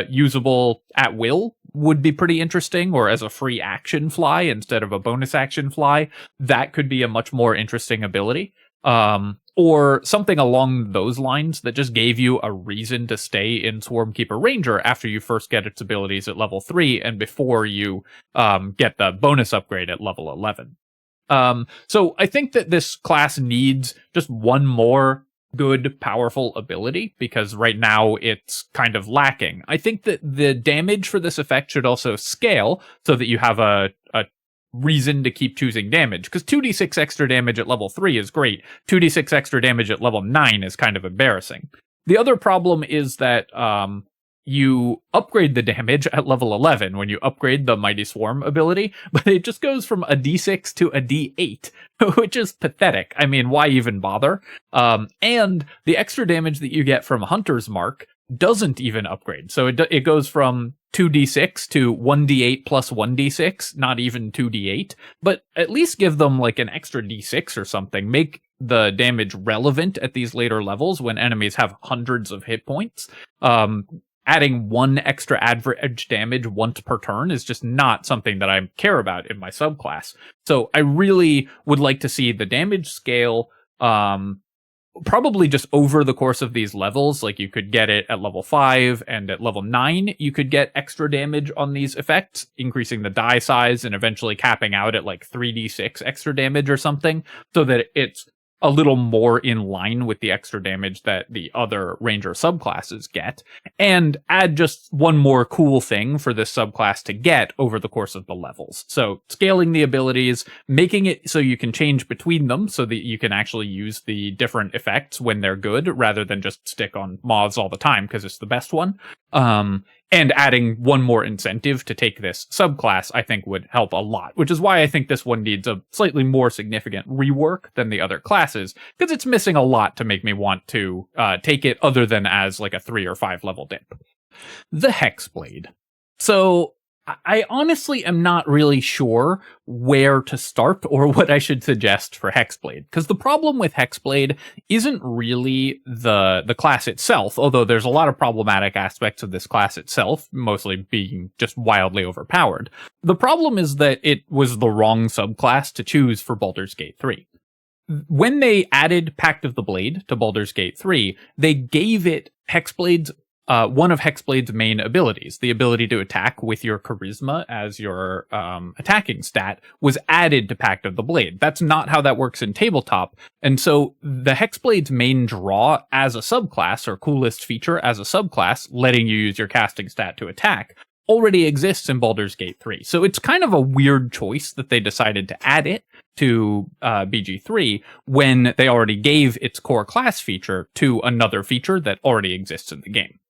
usable at will, would be pretty interesting, or as a free action fly instead of a bonus action fly. That could be a much more interesting ability. Or something along those lines that just gave you a reason to stay in Swarmkeeper Ranger after you first get its abilities at level 3 and before you get the bonus upgrade at level 11. So I think that this class needs just one more good, powerful ability, because right now it's kind of lacking. I think that the damage for this effect should also scale so that you have a reason to keep choosing damage, because 2d6 extra damage at level 3 is great. 2d6 extra damage at level 9 is kind of embarrassing. The other problem is that you upgrade the damage at level 11 when you upgrade the Mighty Swarm ability, but it just goes from a d6 to a d8, which is pathetic. I mean, why even bother? And the extra damage that you get from Hunter's Mark doesn't even upgrade. So it goes from 2d6 to 1d8 plus 1d6, not even 2d8, but at least give them like an extra d6 or something. Make the damage relevant at these later levels when enemies have hundreds of hit points. Adding one extra average damage once per turn is just not something that I care about in my subclass. So I really would like to see the damage scale probably just over the course of these levels. Like, you could get it at level 5, and at level 9 you could get extra damage on these effects, increasing the die size and eventually capping out at like 3d6 extra damage or something, so that it's a little more in line with the extra damage that the other Ranger subclasses get, and add just one more cool thing for this subclass to get over the course of the levels. So scaling the abilities, making it so you can change between them so that you can actually use the different effects when they're good, rather than just stick on moths all the time because it's the best one. And adding one more incentive to take this subclass, I think, would help a lot, which is why I think this one needs a slightly more significant rework than the other classes, because it's missing a lot to make me want to take it other than as like a 3 or 5 level dip. The Hexblade. So I honestly am not really sure where to start or what I should suggest for Hexblade, because the problem with Hexblade isn't really the class itself, although there's a lot of problematic aspects of this class itself, mostly being just wildly overpowered. The problem is that it was the wrong subclass to choose for Baldur's Gate 3. When they added Pact of the Blade to Baldur's Gate 3, they gave it Hexblade's one of Hexblade's main abilities, the ability to attack with your charisma as your attacking stat, was added to Pact of the Blade. That's not how that works in tabletop. And so the Hexblade's main draw as a subclass, or coolest feature as a subclass, letting you use your casting stat to attack, already exists in Baldur's Gate 3. So it's kind of a weird choice that they decided to add it to BG3 when they already gave its core class feature to another feature that already exists in the game.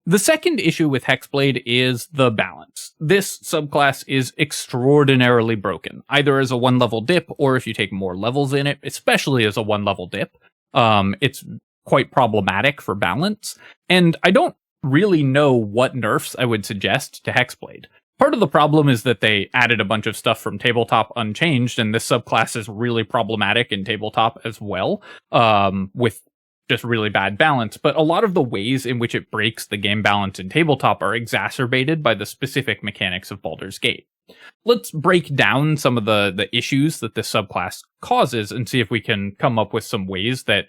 The second issue with Hexblade is the balance. This subclass is extraordinarily broken, either as a 1-level dip or if you take more levels in it, especially as a 1-level dip. It's quite problematic for balance, and I don't really know what nerfs I would suggest to Hexblade. Part of the problem is that they added a bunch of stuff from tabletop unchanged, and this subclass is really problematic in tabletop as well, with just really bad balance, but a lot of the ways in which it breaks the game balance in tabletop are exacerbated by the specific mechanics of Baldur's Gate. Let's break down some of the issues that this subclass causes and see if we can come up with some ways that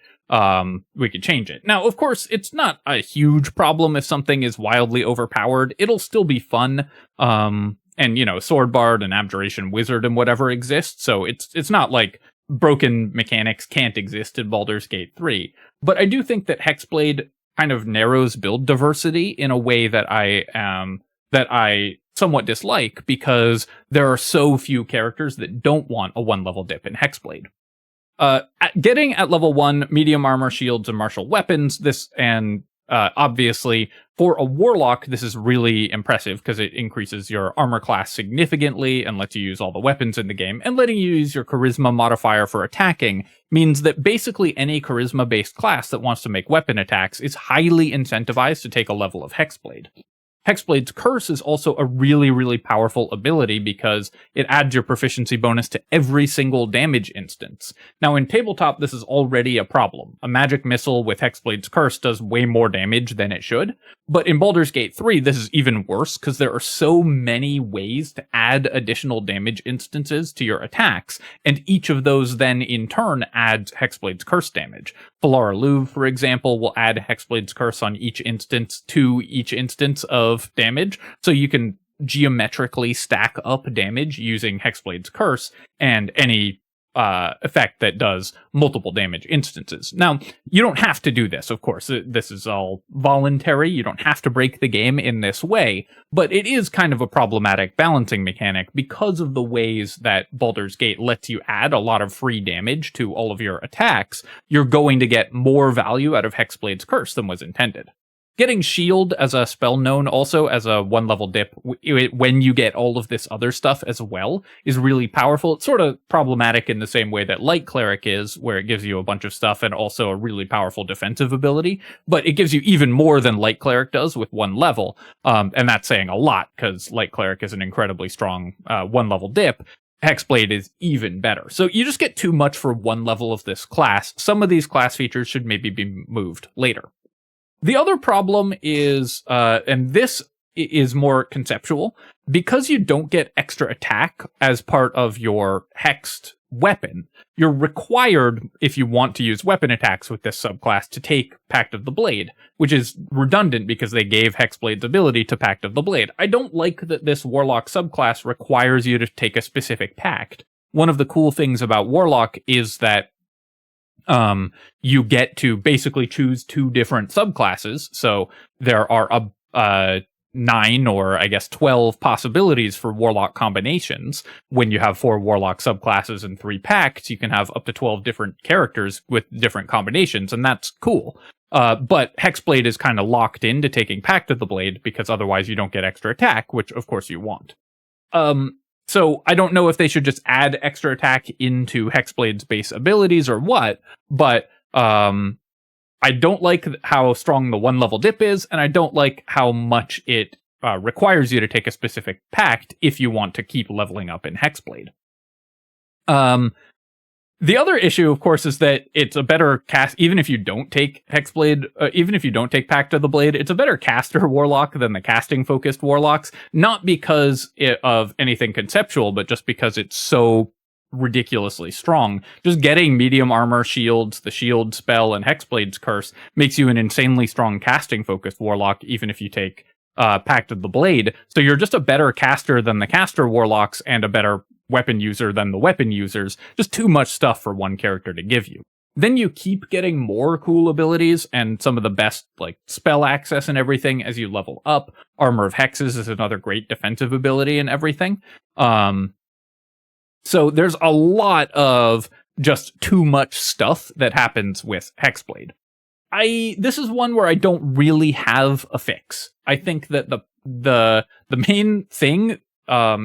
we could change it. Now, of course, it's not a huge problem if something is wildly overpowered. It'll still be fun. And, you know, Sword Bard and Abjuration Wizard and whatever exists, so it's not like broken mechanics can't exist in Baldur's Gate 3. But I do think that Hexblade kind of narrows build diversity in a way that I somewhat dislike, because there are so few characters that don't want a 1-level dip in Hexblade. Getting at level 1 medium armor, shields, and martial weapons, obviously for a warlock, this is really impressive because it increases your armor class significantly and lets you use all the weapons in the game, and letting you use your charisma modifier for attacking means that basically any charisma-based class that wants to make weapon attacks is highly incentivized to take a level of Hexblade. Hexblade's Curse is also a really, really powerful ability because it adds your proficiency bonus to every single damage instance. Now, in tabletop, this is already a problem. A magic missile with Hexblade's Curse does way more damage than it should, but in Baldur's Gate 3, this is even worse because there are so many ways to add additional damage instances to your attacks, and each of those then, in turn, adds Hexblade's Curse damage. Valara Luv, for example, will add Hexblade's Curse on each instance to each instance of damage, so you can geometrically stack up damage using Hexblade's Curse and any effect that does multiple damage instances. Now, you don't have to do this, of course. This is all voluntary. You don't have to break the game in this way, but it is kind of a problematic balancing mechanic because of the ways that Baldur's Gate lets you add a lot of free damage to all of your attacks. You're going to get more value out of Hexblade's Curse than was intended. Getting Shield as a spell known also as a 1-level dip when you get all of this other stuff as well is really powerful. It's sort of problematic in the same way that Light Cleric is, where it gives you a bunch of stuff and also a really powerful defensive ability, but it gives you even more than Light Cleric does with 1 level, and that's saying a lot because Light Cleric is an incredibly strong 1-level dip. Hexblade is even better. So you just get too much for 1 level of this class. Some of these class features should maybe be moved later. The other problem is, and this is more conceptual, because you don't get extra attack as part of your hexed weapon, you're required, if you want to use weapon attacks with this subclass, to take Pact of the Blade, which is redundant because they gave Hexblade's ability to Pact of the Blade. I don't like that this Warlock subclass requires you to take a specific pact. One of the cool things about Warlock is that you get to basically choose 2 different subclasses. So there are 9 or I guess 12 possibilities for Warlock combinations. When you have 4 Warlock subclasses and 3 pacts, you can have up to 12 different characters with different combinations, and that's cool. But Hexblade is kind of locked into taking Pact of the Blade because otherwise you don't get extra attack, which of course you want. So I don't know if they should just add extra attack into Hexblade's base abilities or what, but I don't like how strong the 1-level dip is, and I don't like how much it requires you to take a specific pact if you want to keep leveling up in Hexblade. The other issue, of course, is that it's a better cast, even if you don't take Hexblade, even if you don't take Pact of the Blade, it's a better caster warlock than the casting-focused warlocks, not because of anything conceptual, but just because it's so ridiculously strong. Just getting medium armor, shields, the shield spell, and Hexblade's Curse makes you an insanely strong casting-focused warlock, even if you take Pact of the Blade. So you're just a better caster than the caster warlocks and a better weapon user than the weapon users. Just too much stuff for one character to give you. Then you keep getting more cool abilities and some of the best like spell access and everything as you level up. Armor of Hexes is another great defensive ability and everything. So there's a lot of just too much stuff that happens with Hexblade. This is one where I don't really have a fix. I think that the main thing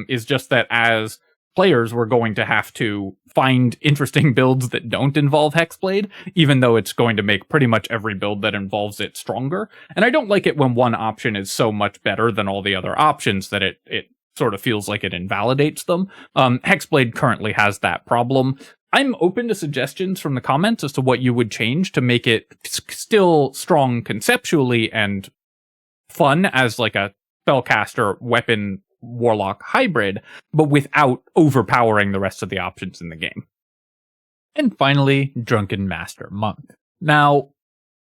is just that as players, we're going to have to find interesting builds that don't involve Hexblade, even though it's going to make pretty much every build that involves it stronger. And I don't like it when one option is so much better than all the other options that it sort of feels like it invalidates them. Hexblade currently has that problem. I'm open to suggestions from the comments as to what you would change to make it still strong conceptually and fun as like a spellcaster weapon warlock hybrid, but without overpowering the rest of the options in the game. And finally, Drunken Master Monk. Now,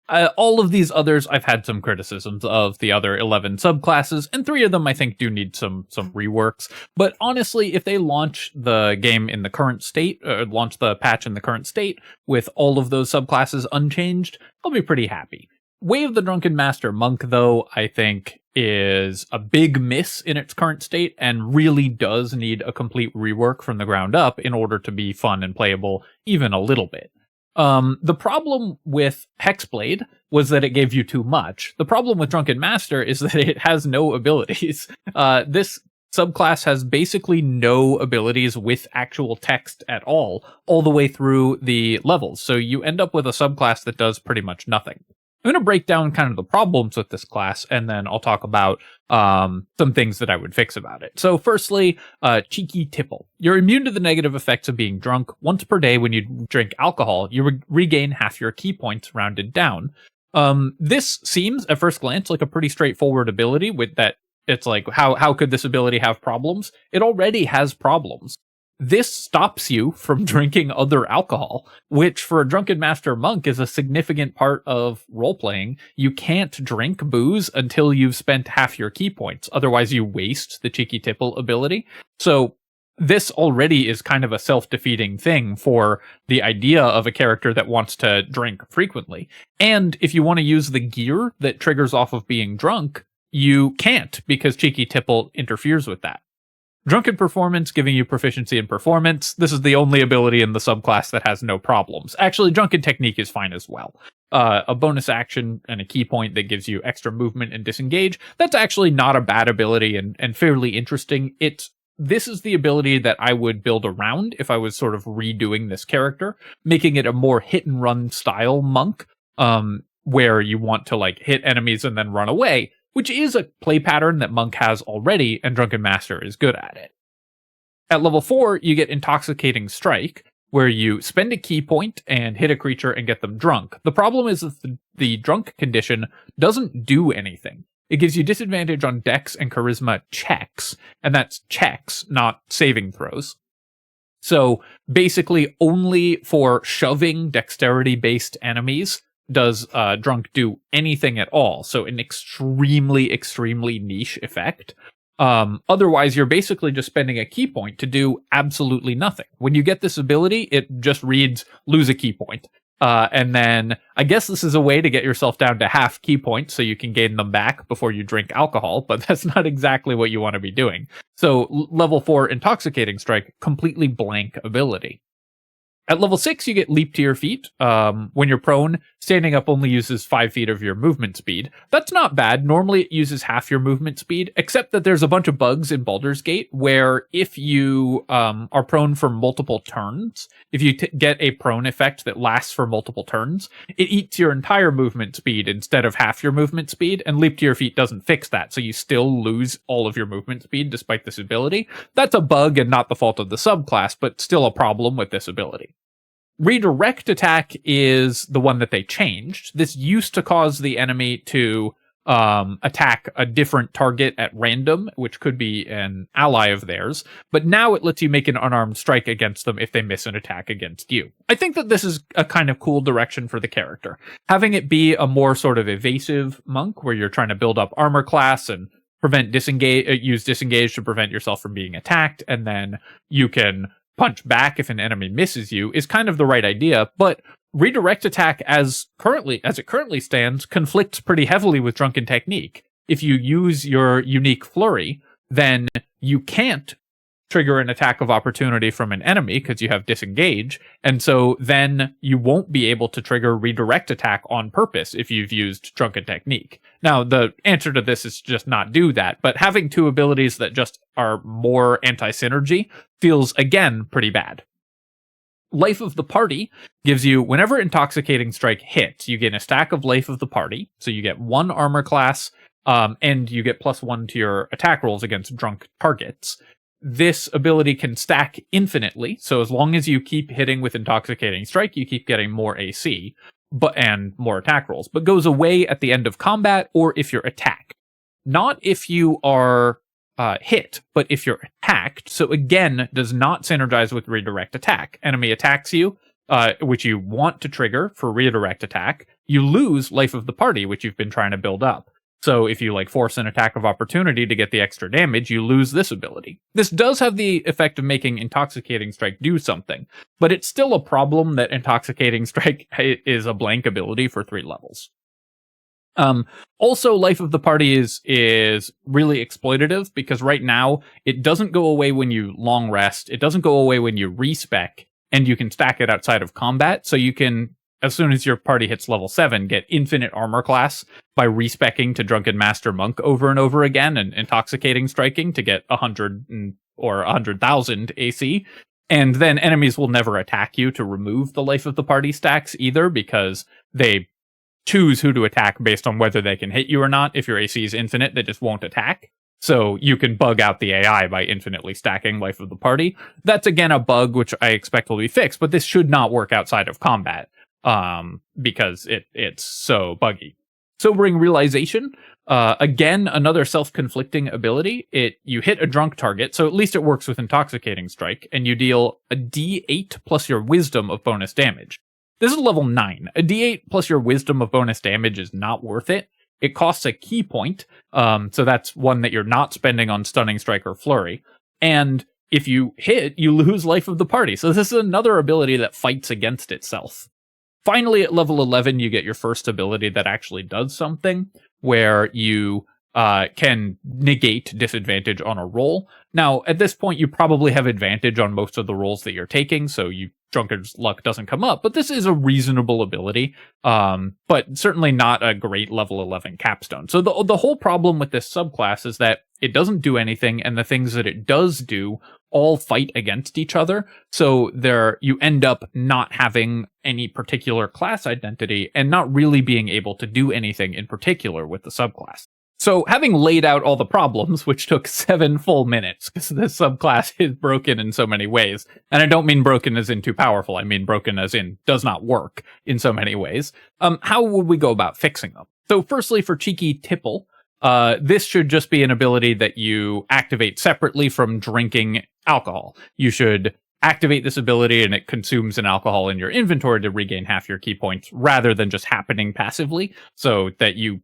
All of these others, I've had some criticisms of the other 11 subclasses, and 3 of them I think do need some reworks. But honestly, if they launch the game in the current state, or launch the patch in the current state with all of those subclasses unchanged, I'll be pretty happy. Way of the Drunken Master Monk, though, I think is a big miss in its current state and really does need a complete rework from the ground up in order to be fun and playable even a little bit. The problem with Hexblade was that it gave you too much. The problem with Drunken Master is that it has no abilities. This subclass has basically no abilities with actual text at all the way through the levels. So you end up with a subclass that does pretty much nothing. I'm going to break down kind of the problems with this class, and then I'll talk about some things that I would fix about it. So firstly, Cheeky Tipple. You're immune to the negative effects of being drunk. Once per day when you drink alcohol, you regain half your key points rounded down. This seems, at first glance, like a pretty straightforward ability with that. It's like, how could this ability have problems? It already has problems. This stops you from drinking other alcohol, which for a Drunken Master Monk is a significant part of role-playing. You can't drink booze until you've spent half your key points. Otherwise, you waste the Cheeky Tipple ability. So this already is kind of a self-defeating thing for the idea of a character that wants to drink frequently. And if you want to use the gear that triggers off of being drunk, you can't because Cheeky Tipple interferes with that. Drunken Performance, giving you proficiency in performance. This is the only ability in the subclass that has no problems. Actually, Drunken Technique is fine as well. A bonus action and a key point that gives you extra movement and disengage. That's actually not a bad ability and fairly interesting. This is the ability that I would build around if I was sort of redoing this character, making it a more hit and run style monk, where you want to like hit enemies and then run away, which is a play pattern that Monk has already, and Drunken Master is good at it. At level 4, you get Intoxicating Strike, where you spend a key point and hit a creature and get them drunk. The problem is that the drunk condition doesn't do anything. It gives you disadvantage on Dex and Charisma checks, and that's checks, not saving throws. So basically, only for shoving dexterity-based enemies does drunk do anything at all. So an extremely, extremely niche effect. Otherwise, you're basically just spending a key point to do absolutely nothing. When you get this ability, it just reads, lose a key point. And then I guess this is a way to get yourself down to half key points so you can gain them back before you drink alcohol, but that's not exactly what you want to be doing. So level 4 Intoxicating Strike, completely blank ability. At level 6, you get Leap to your feet. When you're prone, standing up only uses 5 feet of your movement speed. That's not bad. Normally it uses half your movement speed, except that there's a bunch of bugs in Baldur's Gate where if you are prone for multiple turns, if you get a prone effect that lasts for multiple turns, it eats your entire movement speed instead of half your movement speed, and Leap to your feet doesn't fix that, so you still lose all of your movement speed despite this ability. That's a bug and not the fault of the subclass, but still a problem with this ability. Redirect attack is the one that they changed. This used to cause the enemy to attack a different target at random, which could be an ally of theirs, but now it lets you make an unarmed strike against them if they miss an attack against you. I think that this is a kind of cool direction for the character. Having it be a more sort of evasive monk, where you're trying to build up armor class and use disengage to prevent yourself from being attacked, and then you can punch back if an enemy misses you, is kind of the right idea, but redirect attack as it currently stands conflicts pretty heavily with Drunken Technique. If you use your unique flurry, then you can't trigger an attack of opportunity from an enemy because you have disengage, and so then you won't be able to trigger redirect attack on purpose if you've used Drunken Technique. Now, the answer to this is just not do that, but having two abilities that just are more anti-synergy feels, again, pretty bad. Life of the Party gives you, whenever Intoxicating Strike hits, you gain a stack of Life of the Party, so you get 1 armor class, and you get +1 to your attack rolls against drunk targets. This ability can stack infinitely, so as long as you keep hitting with Intoxicating Strike, you keep getting more AC and more attack rolls, but goes away at the end of combat or if you're attacked. Not if you are hit, but if you're attacked, so again, does not synergize with redirect attack. Enemy attacks you, which you want to trigger for redirect attack, you lose life of the party, which you've been trying to build up. So if you like force an attack of opportunity to get the extra damage, you lose this ability. This does have the effect of making Intoxicating Strike do something, but it's still a problem that Intoxicating Strike is a blank ability for 3 levels. Also, life of the party is really exploitative because right now it doesn't go away when you long rest, it doesn't go away when you respec, and you can stack it outside of combat, so you can, as soon as your party hits level 7, get infinite armor class by respecking to Drunken Master Monk over and over again and Intoxicating Striking to get 100 or 100,000 AC. And then enemies will never attack you to remove the life of the party stacks either, because they choose who to attack based on whether they can hit you or not. If your AC is infinite, they just won't attack. So you can bug out the AI by infinitely stacking life of the party. That's again a bug which I expect will be fixed, but this should not work outside of combat. Because it's so buggy. Sobering Realization, again, another self-conflicting ability. You hit a drunk target, so at least it works with Intoxicating Strike, and you deal a d8 plus your wisdom of bonus damage. This is level 9. A d8 plus your wisdom of bonus damage is not worth it. It costs a key point, so that's one that you're not spending on Stunning Strike or Flurry. And if you hit, you lose life of the party. So this is another ability that fights against itself. Finally, at level 11, you get your first ability that actually does something, where you can negate disadvantage on a roll. Now, at this point, you probably have advantage on most of the rolls that you're taking, so Drunkard's Luck doesn't come up, but this is a reasonable ability, but certainly not a great level 11 capstone. So the whole problem with this subclass is that it doesn't do anything, and the things that it does do all fight against each other, so you end up not having any particular class identity and not really being able to do anything in particular with the subclass. So having laid out all the problems, which took 7 full minutes, because this subclass is broken in so many ways, and I don't mean broken as in too powerful, I mean broken as in does not work in so many ways, how would we go about fixing them? So firstly, for Cheeky Tipple, this should just be an ability that you activate separately from drinking alcohol. You should activate this ability and it consumes an alcohol in your inventory to regain half your key points, rather than just happening passively, so that you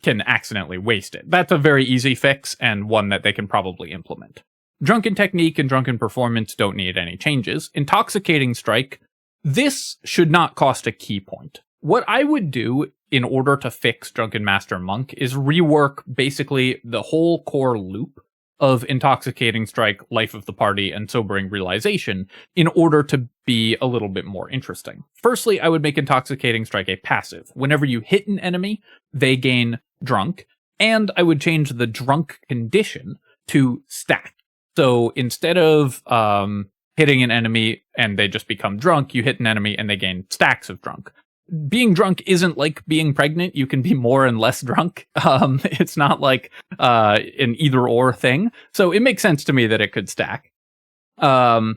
can accidentally waste it. That's a very easy fix, and one that they can probably implement. Drunken Technique and Drunken Performance don't need any changes. Intoxicating Strike, this should not cost a key point. What I would do in order to fix Drunken Master Monk is rework basically the whole core loop of Intoxicating Strike, Life of the Party, and Sobering Realization in order to be a little bit more interesting. Firstly, I would make Intoxicating Strike a passive. Whenever you hit an enemy, they gain drunk, and I would change the drunk condition to stack. So instead of hitting an enemy and they just become drunk, you hit an enemy and they gain stacks of drunk. Being drunk isn't like being pregnant. You can be more and less drunk. It's not like an either or thing. So it makes sense to me that it could stack. What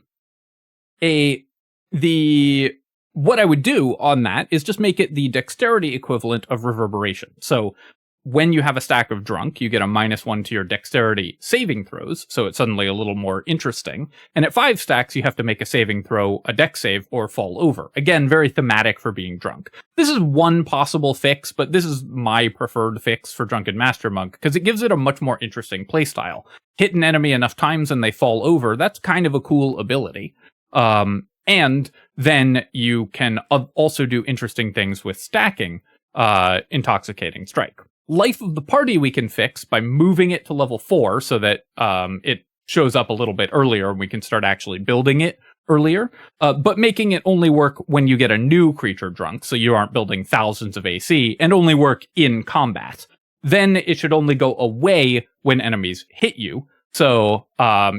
I would do on that is just make it the dexterity equivalent of reverberation. So when you have a stack of drunk, you get a -1 to your dexterity saving throws, so it's suddenly a little more interesting. And at 5 stacks, you have to make a saving throw, a dex save, or fall over. Again, very thematic for being drunk. This is one possible fix, but this is my preferred fix for Drunken Master Monk, because it gives it a much more interesting playstyle. Hit an enemy enough times and they fall over, that's kind of a cool ability. And then you can also do interesting things with stacking Intoxicating Strike. Life of the Party we can fix by moving it to level 4 so that it shows up a little bit earlier and we can start actually building it earlier, but making it only work when you get a new creature drunk, so you aren't building thousands of AC, and only work in combat. Then it should only go away when enemies hit you, so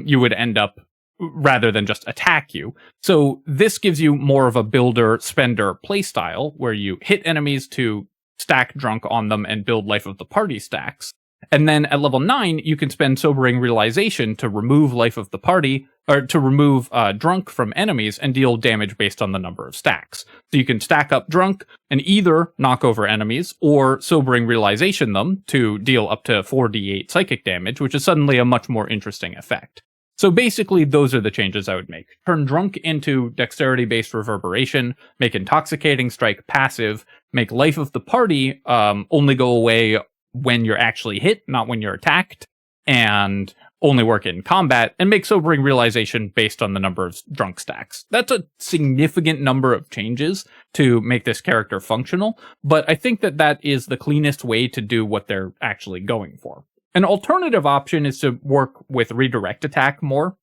you would end up rather than just attack you. So this gives you more of a builder-spender playstyle, where you hit enemies to stack drunk on them and build Life of the Party stacks. And then at level 9, you can spend Sobering Realization to remove Life of the Party, or to remove drunk from enemies and deal damage based on the number of stacks. So you can stack up drunk and either knock over enemies or Sobering Realization them to deal up to 4d8 psychic damage, which is suddenly a much more interesting effect. So basically, those are the changes I would make. Turn drunk into dexterity-based reverberation, make Intoxicating Strike passive, make life of the party only go away when you're actually hit, not when you're attacked, and only work in combat, and make sobering realization based on the number of drunk stacks. That's a significant number of changes to make this character functional, but I think that that is the cleanest way to do what they're actually going for. An alternative option is to work with redirect attack more,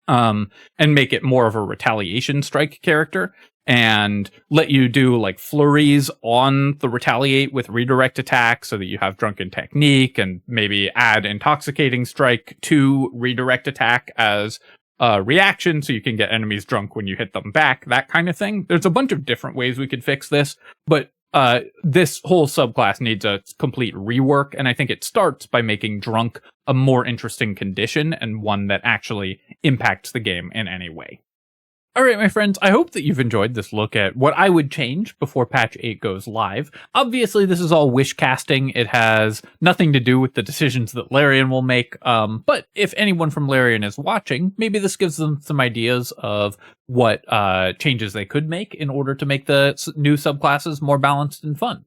and make it more of a retaliation strike character, and let you do like flurries on the retaliate with redirect attack so that you have drunken technique, and maybe add intoxicating strike to redirect attack as a reaction so you can get enemies drunk when you hit them back, that kind of thing. There's a bunch of different ways we could fix this, but this whole subclass needs a complete rework, and I think it starts by making drunk a more interesting condition and one that actually impacts the game in any way. Alright, my friends, I hope that you've enjoyed this look at what I would change before patch 8 goes live. Obviously, this is all wish casting. It has nothing to do with the decisions that Larian will make, but if anyone from Larian is watching, maybe this gives them some ideas of what changes they could make in order to make the new subclasses more balanced and fun.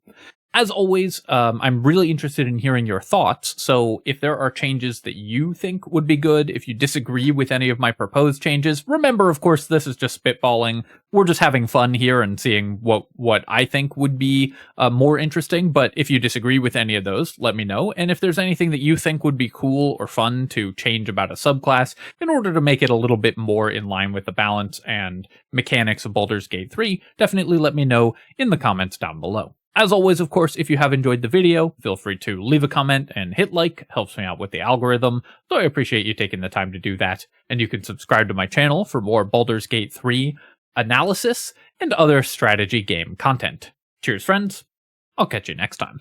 As always, I'm really interested in hearing your thoughts, so if there are changes that you think would be good, if you disagree with any of my proposed changes, remember, of course, this is just spitballing. We're just having fun here and seeing what I think would be more interesting, but if you disagree with any of those, let me know, and if there's anything that you think would be cool or fun to change about a subclass in order to make it a little bit more in line with the balance and mechanics of Baldur's Gate 3, definitely let me know in the comments down below. As always, of course, if you have enjoyed the video, feel free to leave a comment and hit like. Helps me out with the algorithm, so I appreciate you taking the time to do that. And you can subscribe to my channel for more Baldur's Gate 3 analysis and other strategy game content. Cheers, friends. I'll catch you next time.